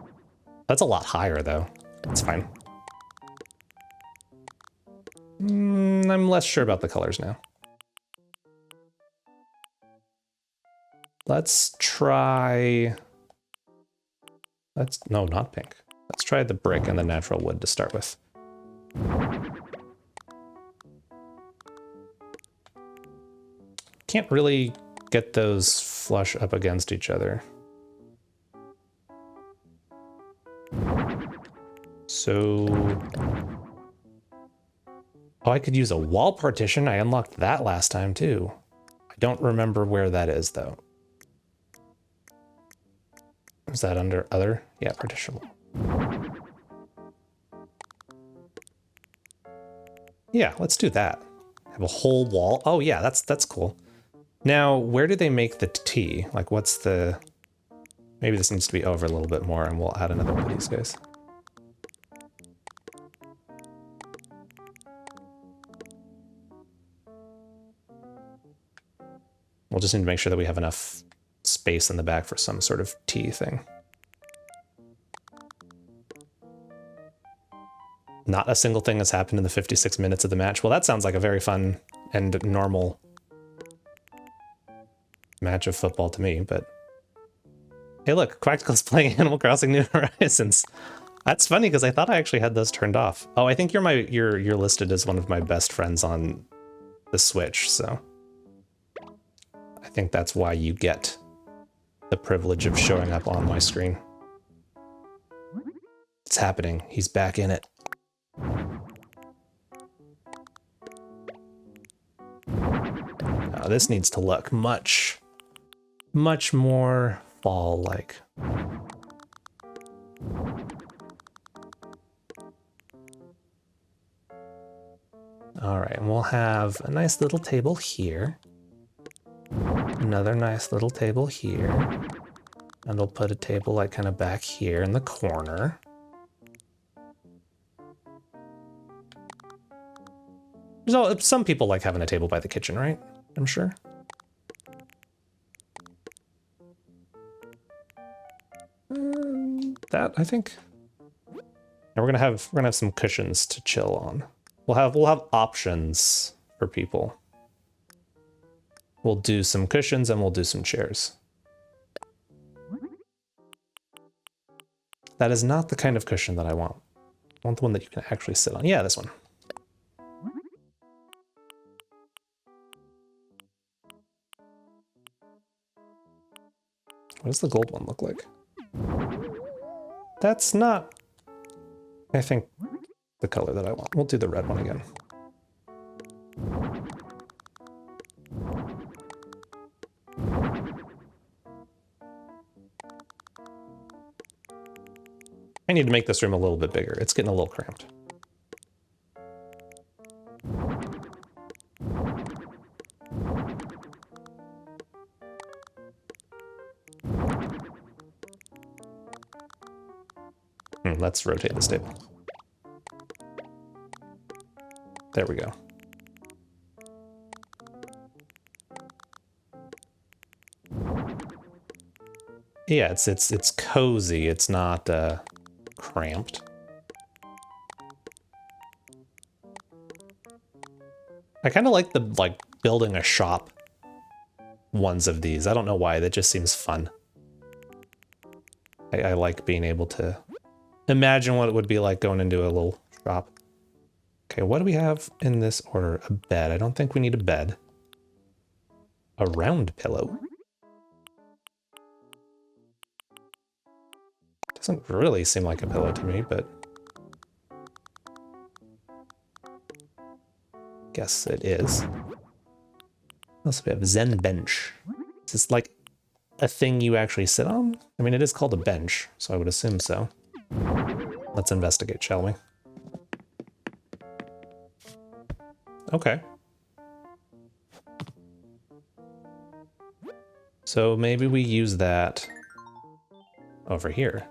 [SPEAKER 1] That's a lot higher, though. It's fine. I'm less sure about the colors now. Let's try... No, not pink. Let's try the brick and the natural wood to start with. Can't really get those flush up against each other. So... Oh, I could use a wall partition. I unlocked that last time, too. I don't remember where that is, though. Is that under other? Yeah, partition wall. Yeah, let's do that. Have a whole wall. Oh yeah, that's cool. Now, where do they make the tea? Like, what's the... Maybe this needs to be over a little bit more and we'll add another one of these guys. We'll just need to make sure that we have enough space in the back for some sort of tea thing. Not a single thing has happened in the 56 minutes of the match. Well, that sounds like a very fun and normal match of football to me, but... Hey look, Quacticle's playing Animal Crossing New Horizons. That's funny because I thought I actually had those turned off. Oh, I think you're listed as one of my best friends on the Switch, so I think that's why you get the privilege of showing up on my screen. It's happening. He's back in it. Now, this needs to look much more fall-like. All right, and we'll have a nice little table here. Another nice little table here. And we'll put a table like kind of back here in the corner. So some people like having a table by the kitchen, right? I'm sure. That I think. And we're gonna have some cushions to chill on. We'll have options for people. We'll do some cushions and we'll do some chairs. That is not the kind of cushion that I want. I want the one that you can actually sit on. Yeah, this one. What does the gold one look like? That's not, I think, the color that I want. We'll do the red one again. I need to make this room a little bit bigger. It's getting a little cramped. Let's rotate this table. There we go. Yeah, it's cozy. It's not cramped. I kind of like the building a shop ones of these. I don't know why. That just seems fun. I like being able to imagine what it would be like going into a little shop. Okay, what do we have in this order? A bed. I don't think we need a bed. A round pillow. Doesn't really seem like a pillow to me, but guess it is. What else do we have? Zen bench. Is this like a thing you actually sit on? I mean, it is called a bench, so I would assume so. Let's investigate, shall we? Okay. So maybe we use that over here.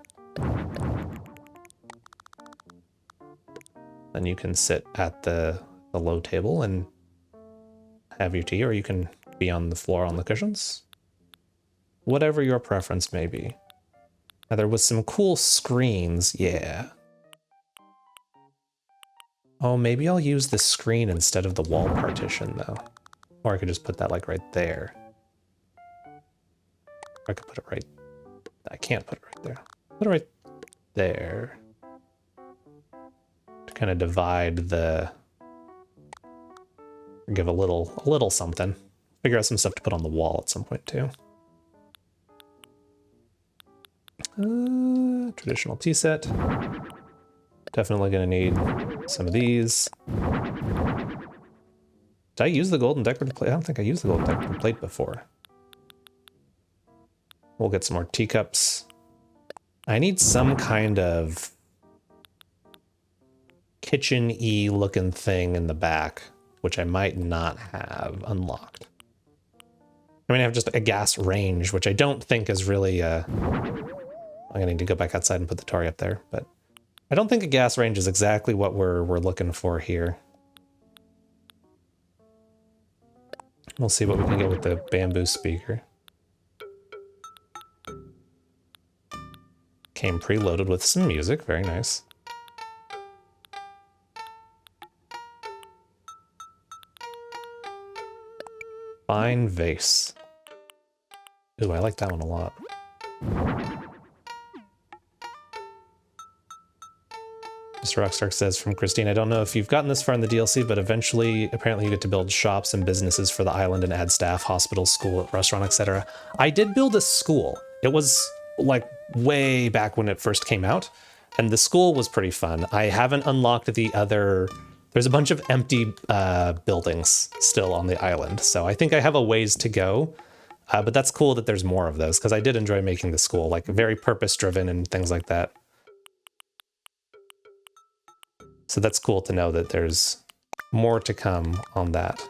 [SPEAKER 1] Then you can sit at the low table and have your tea, or you can be on the floor on the cushions. Whatever your preference may be. Now there was some cool screens, yeah. Oh, maybe I'll use the screen instead of the wall partition though. Or I could just put that like right there. Or I could put it right, I can't put it right there. Put it right there. To kind of divide the, give a little something. Figure out some stuff to put on the wall at some point too. Traditional tea set. Definitely gonna need some of these. Did I use the golden decorative plate? I don't think I used the golden decorative plate before. We'll get some more teacups. I need some kind of kitchen-y looking thing in the back, which I might not have unlocked. I mean, I have just a gas range, which I don't think is really I'm gonna need to go back outside and put the Tori up there, but I don't think a gas range is exactly what we're looking for here. We'll see what we can get with the bamboo speaker. Came preloaded with some music, very nice. Fine vase. Ooh, I like that one a lot. Mr. Rockstar says from Christine, I don't know if you've gotten this far in the DLC, but eventually, apparently you get to build shops and businesses for the island and add staff, hospital, school, restaurant, etc. I did build a school. It was like way back when it first came out, and the school was pretty fun. I haven't unlocked the other... There's a bunch of empty buildings still on the island, so I think I have a ways to go. But that's cool that there's more of those, because I did enjoy making the school, like very purpose-driven and things like that. So that's cool to know that there's more to come on that.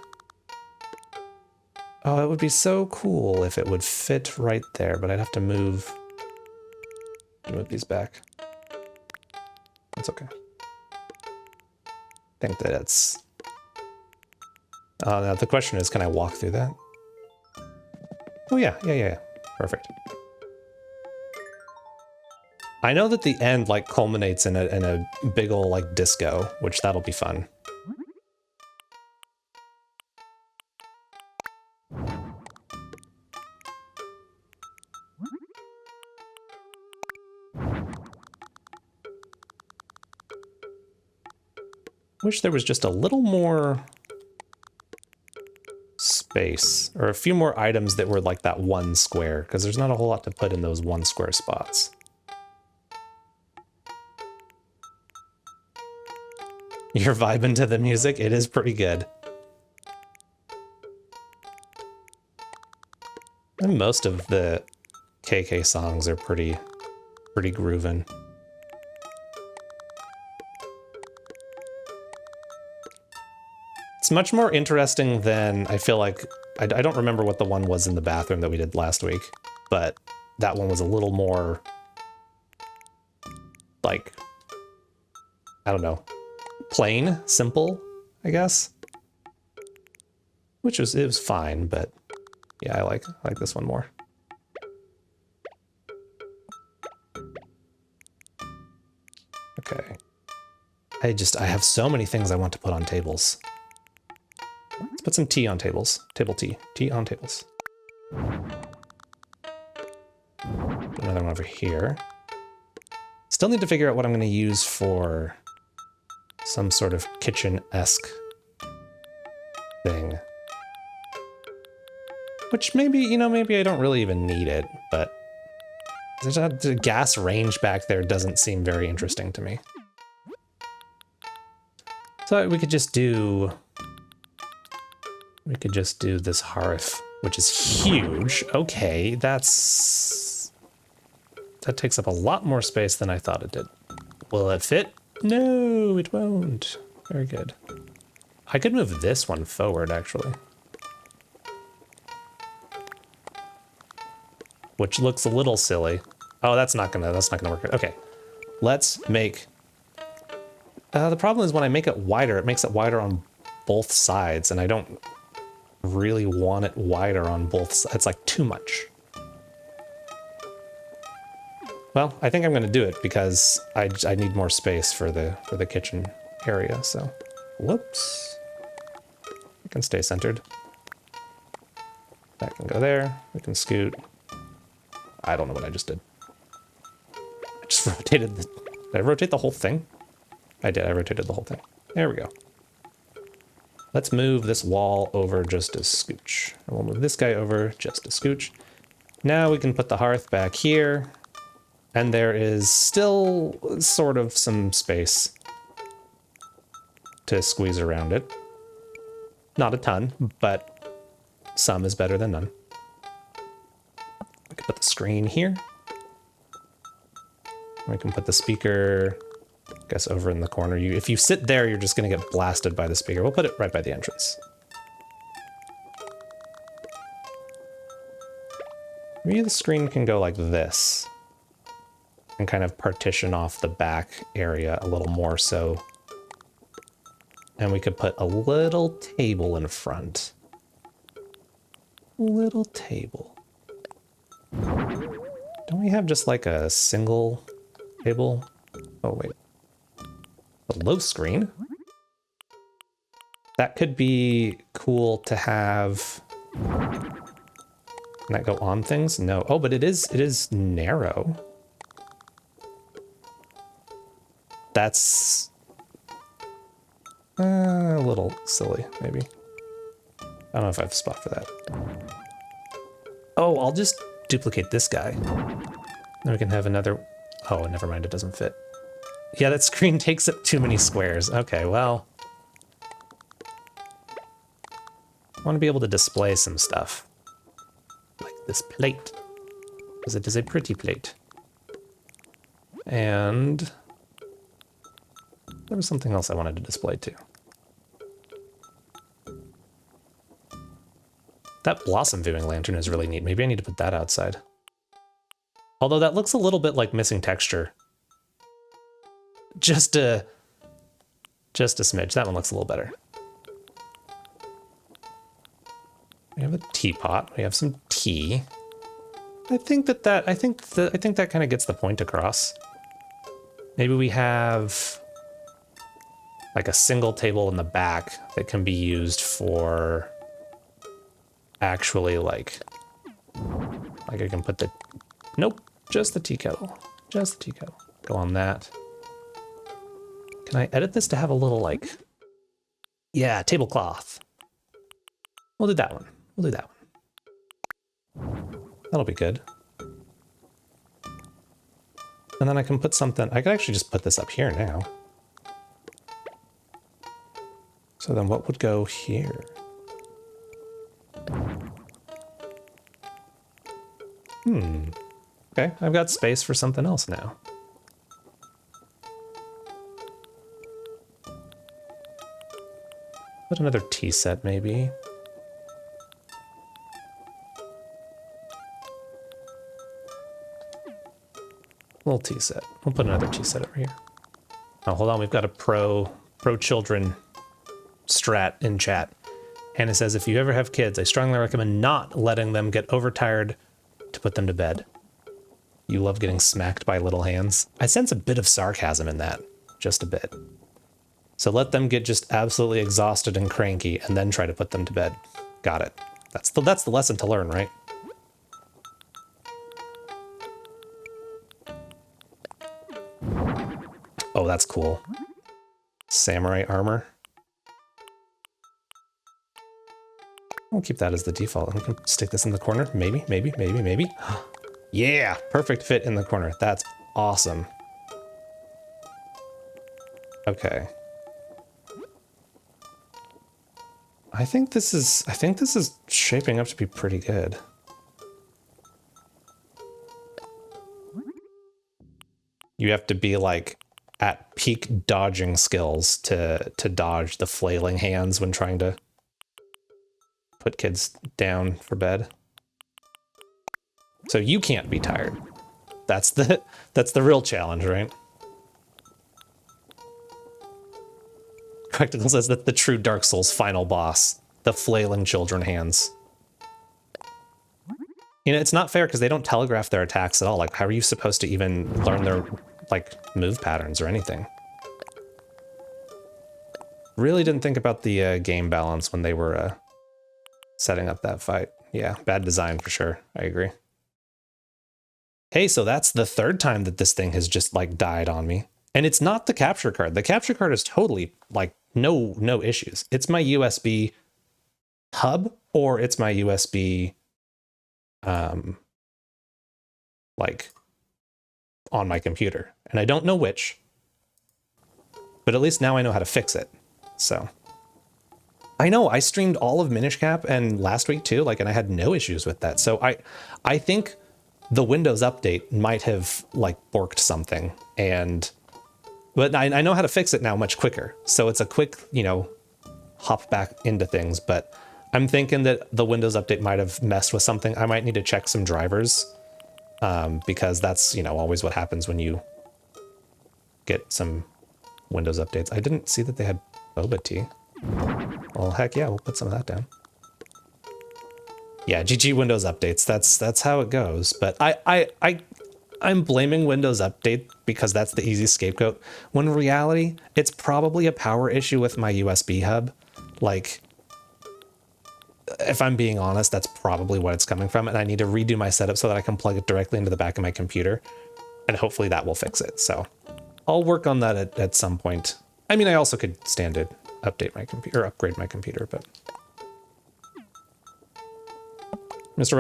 [SPEAKER 1] Oh, it would be so cool if it would fit right there, but I'd have to move these back. That's okay. I think that it's... now the question is, can I walk through that? Oh yeah. Perfect. I know that the end like culminates in a big ol' like disco, which that'll be fun. Wish there was just a little more space, or a few more items that were like that one square, because there's not a whole lot to put in those one square spots. You're vibing to the music? It is pretty good. And most of the KK songs are pretty groovin'. It's much more interesting than, I feel like, I don't remember what the one was in the bathroom that we did last week, but that one was a little more, like, I don't know, plain, simple, I guess. It was fine, but yeah, I like this one more. Okay. I have so many things I want to put on tables. Let's put some tea on tables. Table tea. Tea on tables. Another one over here. Still need to figure out what I'm going to use for some sort of kitchen-esque thing. Which maybe, maybe I don't really even need it, but the gas range back there doesn't seem very interesting to me. So we could just do this hearth, which is huge. Okay, that takes up a lot more space than I thought it did. Will it fit? No, it won't. Very good. I could move this one forward, actually. Which looks a little silly. Oh, that's not gonna work. Okay, let's make... the problem is when I make it wider, it makes it wider on both sides, and I don't really want it wider on both sides. It's like too much. Well, I think I'm going to do it because I need more space for the kitchen area. So, whoops. We can stay centered. That can go there. We can scoot. I don't know what I just did. I just rotated the... Did I rotate the whole thing? I did. I rotated the whole thing. There we go. Let's move this wall over just a scooch. And we'll move this guy over just a scooch. Now we can put the hearth back here. And there is still sort of some space to squeeze around it. Not a ton, but some is better than none. We can put the screen here. We can put the speaker, I guess, over in the corner. If you sit there, you're just going to get blasted by the speaker. We'll put it right by the entrance. Maybe the screen can go like this and kind of partition off the back area a little more so. And we could put a little table in front. Little table. Don't we have just like a single table? Oh, wait. A low screen? That could be cool to have. Can that go on things? No. Oh, but it is narrow. That's a little silly, maybe. I don't know if I have a spot for that. Oh, I'll just duplicate this guy. Then we can have another... Oh, never mind, it doesn't fit. Yeah, that screen takes up too many squares. Okay, well... I want to be able to display some stuff. Like this plate. Because it is a pretty plate. And... there was something else I wanted to display too. That blossom viewing lantern is really neat. Maybe I need to put that outside. Although that looks a little bit like missing texture. Just a smidge. That one looks a little better. We have a teapot. We have some tea. I think that kind of gets the point across. Maybe we have like a single table in the back that can be used for actually like I can put the, nope, just the tea kettle. Just the tea kettle. Go on that. Can I edit this to have a little like, yeah, tablecloth. We'll do that one. We'll do that one. That'll be good. And then I can put something, I could actually just put this up here now. So then what would go here? Okay, I've got space for something else now. Put another tea set, maybe. Little tea set. We'll put another tea set over here. Oh, hold on, we've got a pro children strat in chat. Hannah says, if you ever have kids, I strongly recommend not letting them get overtired to put them to bed. You love getting smacked by little hands. I sense a bit of sarcasm in that, just a bit. So let them get just absolutely exhausted and cranky and then try to put them to bed. Got it. That's the lesson to learn, right? Oh, that's cool. Samurai armor. We'll keep that as the default. We can stick this in the corner. Maybe. Yeah, perfect fit in the corner. That's awesome. Okay. I think this is shaping up to be pretty good. You have to be like at peak dodging skills to dodge the flailing hands when trying to put kids down for bed. So you can't be tired. That's the real challenge, right? Practical says that the true Dark Souls final boss, the flailing children hands. You know, it's not fair because they don't telegraph their attacks at all. Like, how are you supposed to even learn their, like, move patterns or anything? Really didn't think about the game balance when they were setting up that fight. Yeah, bad design for sure. I agree. Hey, so that's the third time that this thing has just, like, died on me. And it's not the capture card. The capture card is totally, like, no issues. It's my USB hub or it's my USB, like, on my computer. And I don't know which, but at least now I know how to fix it. So I know I streamed all of Minish Cap and last week too, like, and I had no issues with that. So I think the Windows update might have, like, borked something, but I know how to fix it now much quicker. So it's a quick, you know, hop back into things, but I'm thinking that the Windows update might have messed with something. I might need to check some drivers, because that's, you know, always what happens when you get some Windows updates. I didn't see that they had boba tea. Well, heck yeah, we'll put some of that down. Yeah, GG Windows updates. That's how it goes. But I'm blaming Windows Update because that's the easy scapegoat, when in reality, it's probably a power issue with my USB hub. Like, if I'm being honest, that's probably what it's coming from, and I need to redo my setup so that I can plug it directly into the back of my computer, and hopefully that will fix it. So I'll work on that at some point. I mean, I also could stand to update my computer, or upgrade my computer, but... Mr.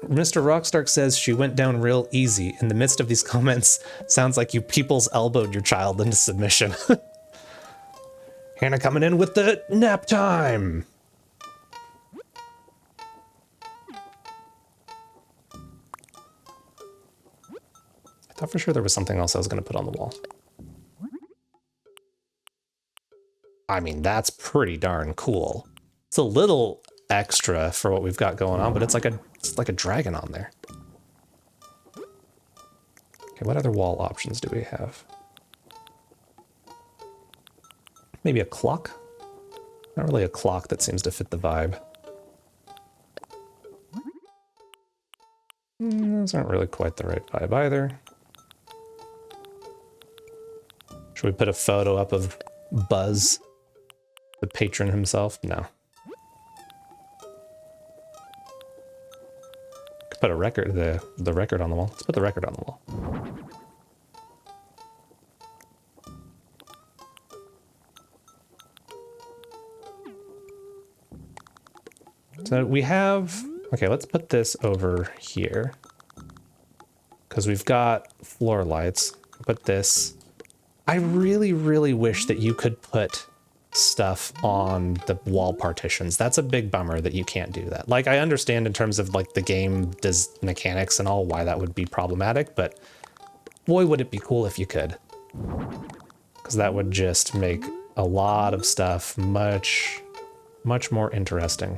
[SPEAKER 1] Rockstark says she went down real easy. In the midst of these comments, sounds like you peoples elbowed your child into submission. Hannah coming in with the nap time! I thought for sure there was something else I was going to put on the wall. I mean, that's pretty darn cool. It's a little extra for what we've got going on, but it's like a dragon on there. Okay, what other wall options do we have? Maybe a clock? Not really a clock that seems to fit the vibe. Those aren't really quite the right vibe either. Should we put a photo up of Buzz, the patron himself? No. Could put a record, the record on the wall. Let's put the record on the wall. So we have, okay, let's put this over here. Because we've got floor lights. Put this. I really, really wish that you could put stuff on the wall partitions. That's a big bummer that you can't do that. Like, I understand in terms of like the game does mechanics and all why that would be problematic, but boy, would it be cool if you could. Because that would just make a lot of stuff much, much more interesting.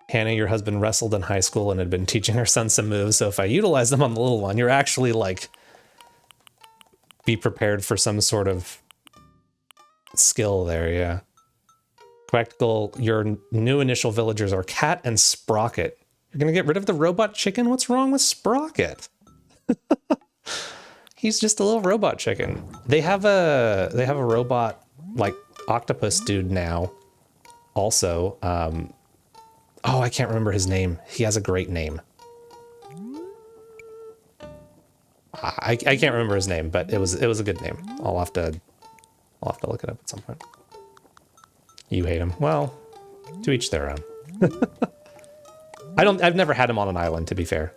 [SPEAKER 1] Hannah, your husband wrestled in high school and had been teaching her son some moves, so if I utilize them on the little one, you're actually like, be prepared for some sort of skill there, yeah. Practical, your new initial villagers are Cat and Sprocket. You're gonna get rid of the robot chicken? What's wrong with Sprocket? He's just a little robot chicken. They have a robot, like, octopus dude now, also. Oh, I can't remember his name. He has a great name. I can't remember his name, but it was a good name. I'll have to look it up at some point. You hate him. Well, to each their own. I've never had him on an island, to be fair.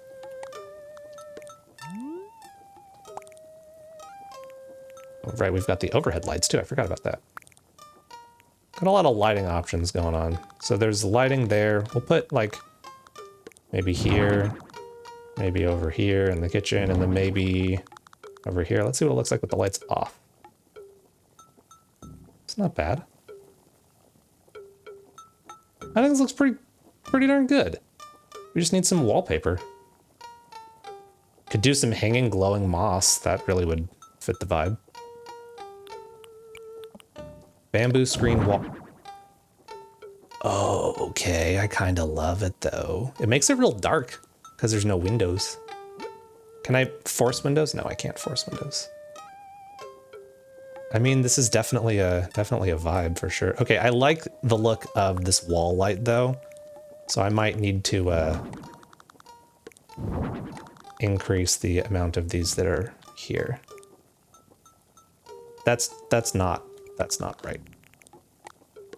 [SPEAKER 1] Oh, right, we've got the overhead lights too. I forgot about that. Got a lot of lighting options going on. So there's lighting there. We'll put like maybe here, maybe over here in the kitchen, and then maybe over here. Let's see what it looks like with the lights off. It's not bad. I think this looks pretty darn good. We just need some wallpaper. Could do some hanging glowing moss. That really would fit the vibe. Bamboo screen wall. Oh, okay. I kind of love it, though. It makes it real dark because there's no windows. Can I force windows? No, I can't force windows. I mean, this is definitely a vibe for sure. Okay, I like the look of this wall light, though. So I might need to increase the amount of these that are here. That's not right.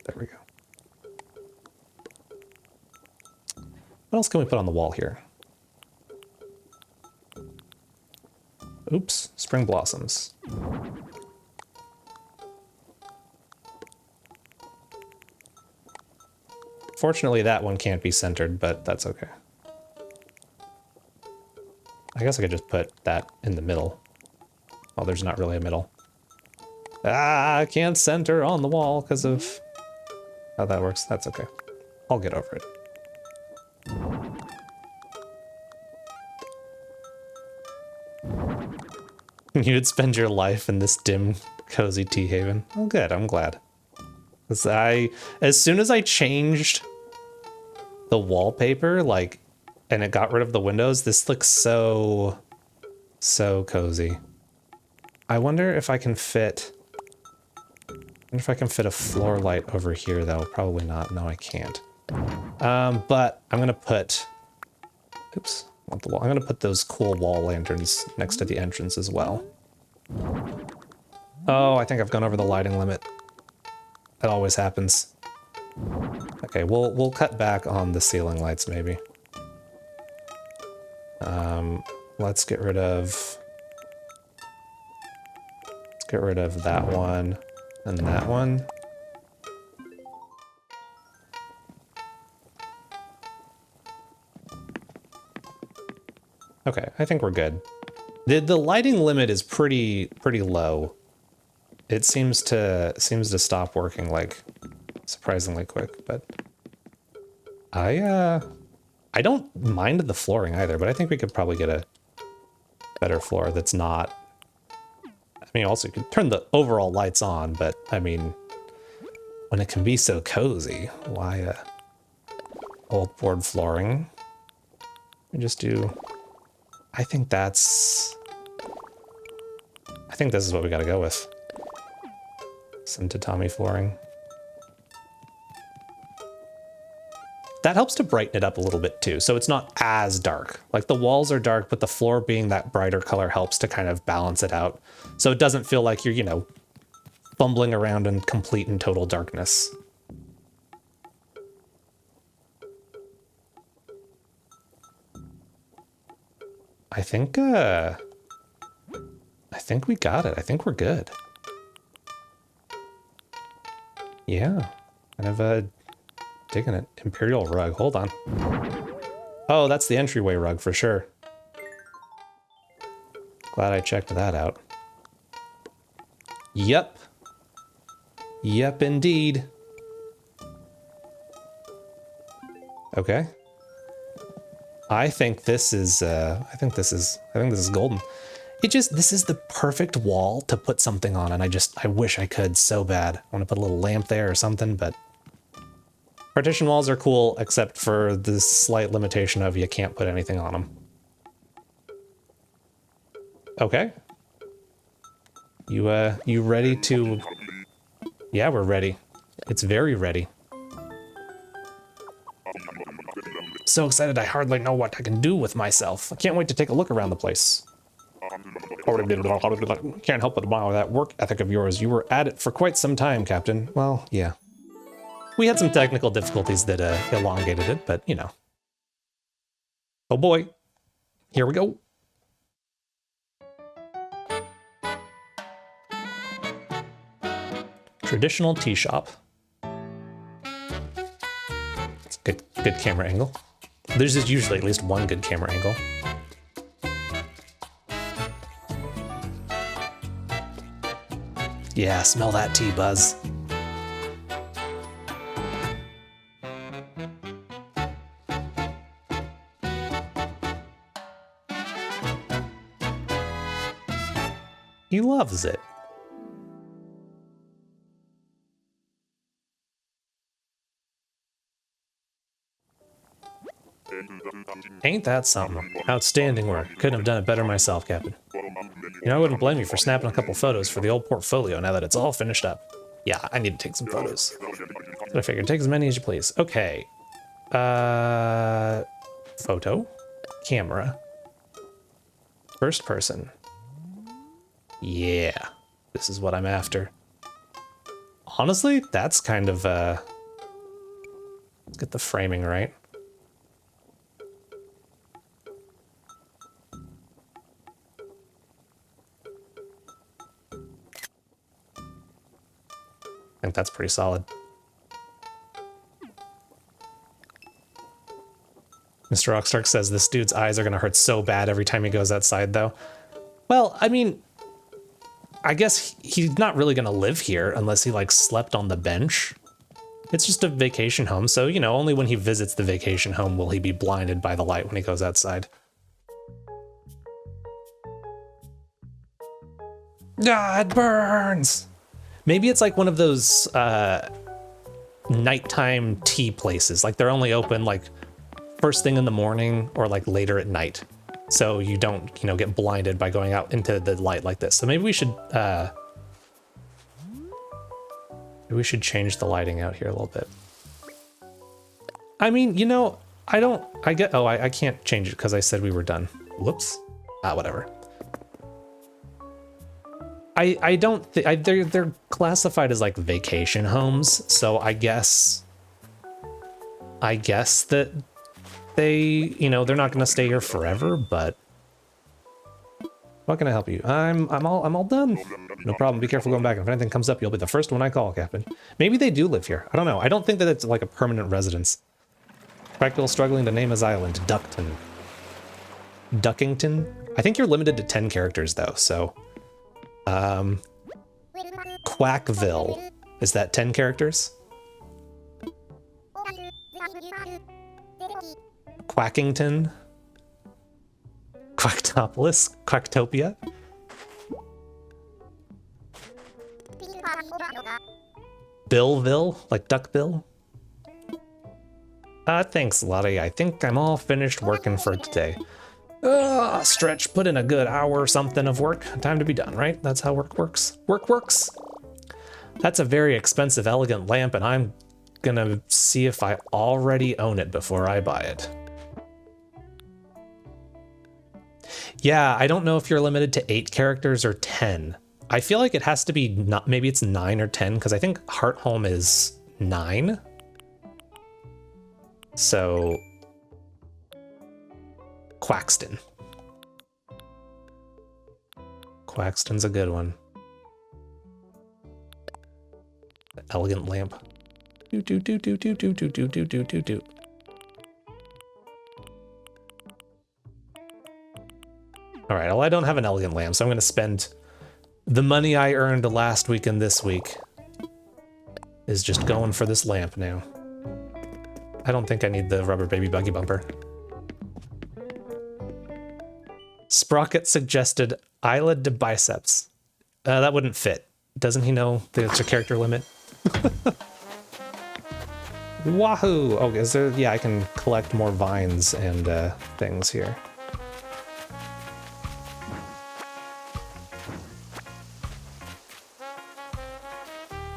[SPEAKER 1] There we go. What else can we put on the wall here? Oops, spring blossoms. Fortunately, that one can't be centered, but that's okay. I guess I could just put that in the middle. Oh, there's not really a middle. Ah, I can't center on the wall because of how that works. That's okay. I'll get over it. You'd spend your life in this dim, cozy tea haven. Oh, good. I'm glad. Because as soon as I changed the wallpaper, like, and it got rid of the windows, this looks so cozy. I wonder if I can fit a floor light over here, though. Probably not. No, I can't. But I'm gonna put, oops, want the wall. I'm gonna put those cool wall lanterns next to the entrance as well. Oh, I think I've gone over the lighting limit. That always happens. Okay, we'll cut back on the ceiling lights maybe. Let's get rid of that one and that one. Okay, I think we're good. The lighting limit is pretty low. It seems to stop working like surprisingly quick, but I don't mind the flooring either, but I think we could probably get a better floor that's not. I mean, also you could turn the overall lights on, but I mean, when it can be so cozy, why old board flooring? We just do. I think this is what we gotta go with. Some tatami flooring. That helps to brighten it up a little bit too, so it's not as dark. Like the walls are dark, but the floor being that brighter color helps to kind of balance it out. So it doesn't feel like you're, you know, fumbling around in complete and total darkness. I think we got it. I think we're good. Yeah, kind of digging it. Imperial rug, hold on. Oh, that's the entryway rug for sure. Glad I checked that out. Yep. Yep, indeed. Okay. I think this is golden. This is the perfect wall to put something on, and I wish I could so bad. I want to put a little lamp there or something, but partition walls are cool, except for the slight limitation of you can't put anything on them. Okay. You ready to... Yeah, we're ready. It's very ready. So excited I hardly know what I can do with myself. I can't wait to take a look around the place. Can't help but admire that work ethic of yours. You were at it for quite some time, Captain. Well, yeah. We had some technical difficulties that elongated it, but, you know. Oh boy. Here we go. Traditional tea shop. It's a good camera angle. There's usually at least one good camera angle. Yeah, smell that tea, Buzz. He loves it. Ain't that something? Outstanding work. Couldn't have done it better myself, Captain. You know, I wouldn't blame you for snapping a couple photos for the old portfolio now that it's all finished up. Yeah, I need to take some photos. But I figured, take as many as you please. Okay. Photo. Camera. First person. Yeah. This is what I'm after. Honestly, that's kind of, let's get the framing right. I think that's pretty solid. Mr. Rockstark says this dude's eyes are going to hurt so bad every time he goes outside, though. Well, I mean, I guess he's not really going to live here unless he, like, slept on the bench. It's just a vacation home, so, you know, only when he visits the vacation home will he be blinded by the light when he goes outside. Ah, it burns! Maybe it's like one of those nighttime tea places. Like they're only open like first thing in the morning or like later at night. So you don't, you know, get blinded by going out into the light like this. So maybe we should change the lighting out here a little bit. I mean, you know, I can't change it because I said we were done. Whoops. Whatever. I don't think they're classified as like vacation homes, so I guess that they, you know, they're not gonna stay here forever, but what can I help you? I'm all done. No problem. Be careful going back. If anything comes up, you'll be the first one I call, Captain. Maybe they do live here. I don't know. I don't think that it's like a permanent residence. Practical struggling to name his island. Duckington? I think you're limited to 10 characters though, so Quackville. Is that 10 characters? Quackington? Quacktopolis? Quacktopia? Billville? Like Duckbill? Thanks, Lottie. I think I'm all finished working for today. Stretch, put in a good hour or something of work. Time to be done, right? That's how work works. Work works. That's a very expensive, elegant lamp, and I'm gonna see if I already own it before I buy it. Yeah, I don't know if you're limited to 8 characters or 10. I feel like it has to be, not, maybe it's 9 or 10, because I think Hearthome is 9. So, Quaxton. Quaxton's a good one. The elegant lamp. Do do do do do do do do do do do do. All right, well, I don't have an elegant lamp, so I'm going to spend the money I earned last week and this week is just going for this lamp now. I don't think I need the rubber baby buggy bumper. Sprocket suggested eyelid to biceps. That wouldn't fit. Doesn't he know there's a character limit? Wahoo! Oh, is there? Yeah, I can collect more vines and things here.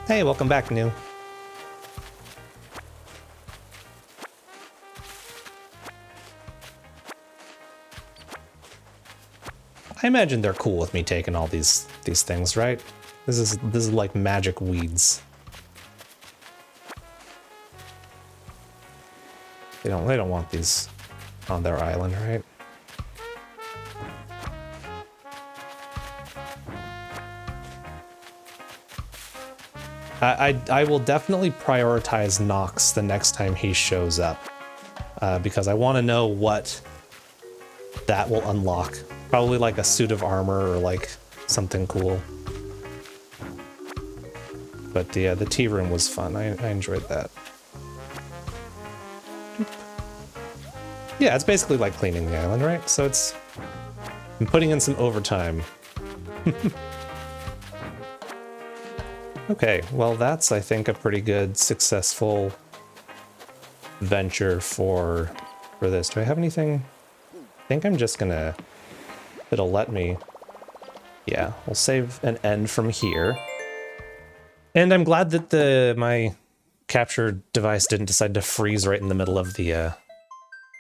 [SPEAKER 1] Hey, welcome back, New. I imagine they're cool with me taking all these things, right? This is like magic weeds. They don't want these on their island, right? I will definitely prioritize Nox the next time he shows up, because I want to know what that will unlock. Probably like a suit of armor or like something cool. But yeah, the tea room was fun. I enjoyed that. Yeah, it's basically like cleaning the island, right? So I'm putting in some overtime. Okay, well that's, I think, a pretty good, successful venture for this. Do I have anything? I think I'm just gonna... It'll let me... Yeah, we'll save an end from here. And I'm glad that my capture device didn't decide to freeze right in the middle of the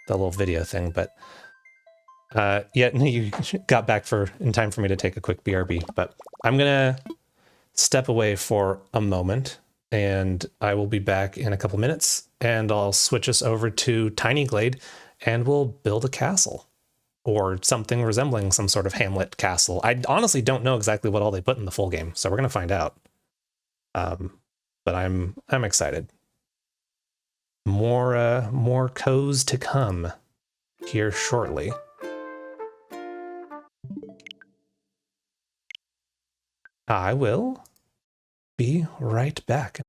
[SPEAKER 1] little video thing, but... yeah, you got back in time for me to take a quick BRB, but I'm gonna step away for a moment, and I will be back in a couple minutes, and I'll switch us over to Tiny Glade, and we'll build a castle, or something resembling some sort of hamlet castle. I honestly don't know exactly what all they put in the full game, so we're gonna find out. But I'm excited. More co's to come here shortly. I will be right back.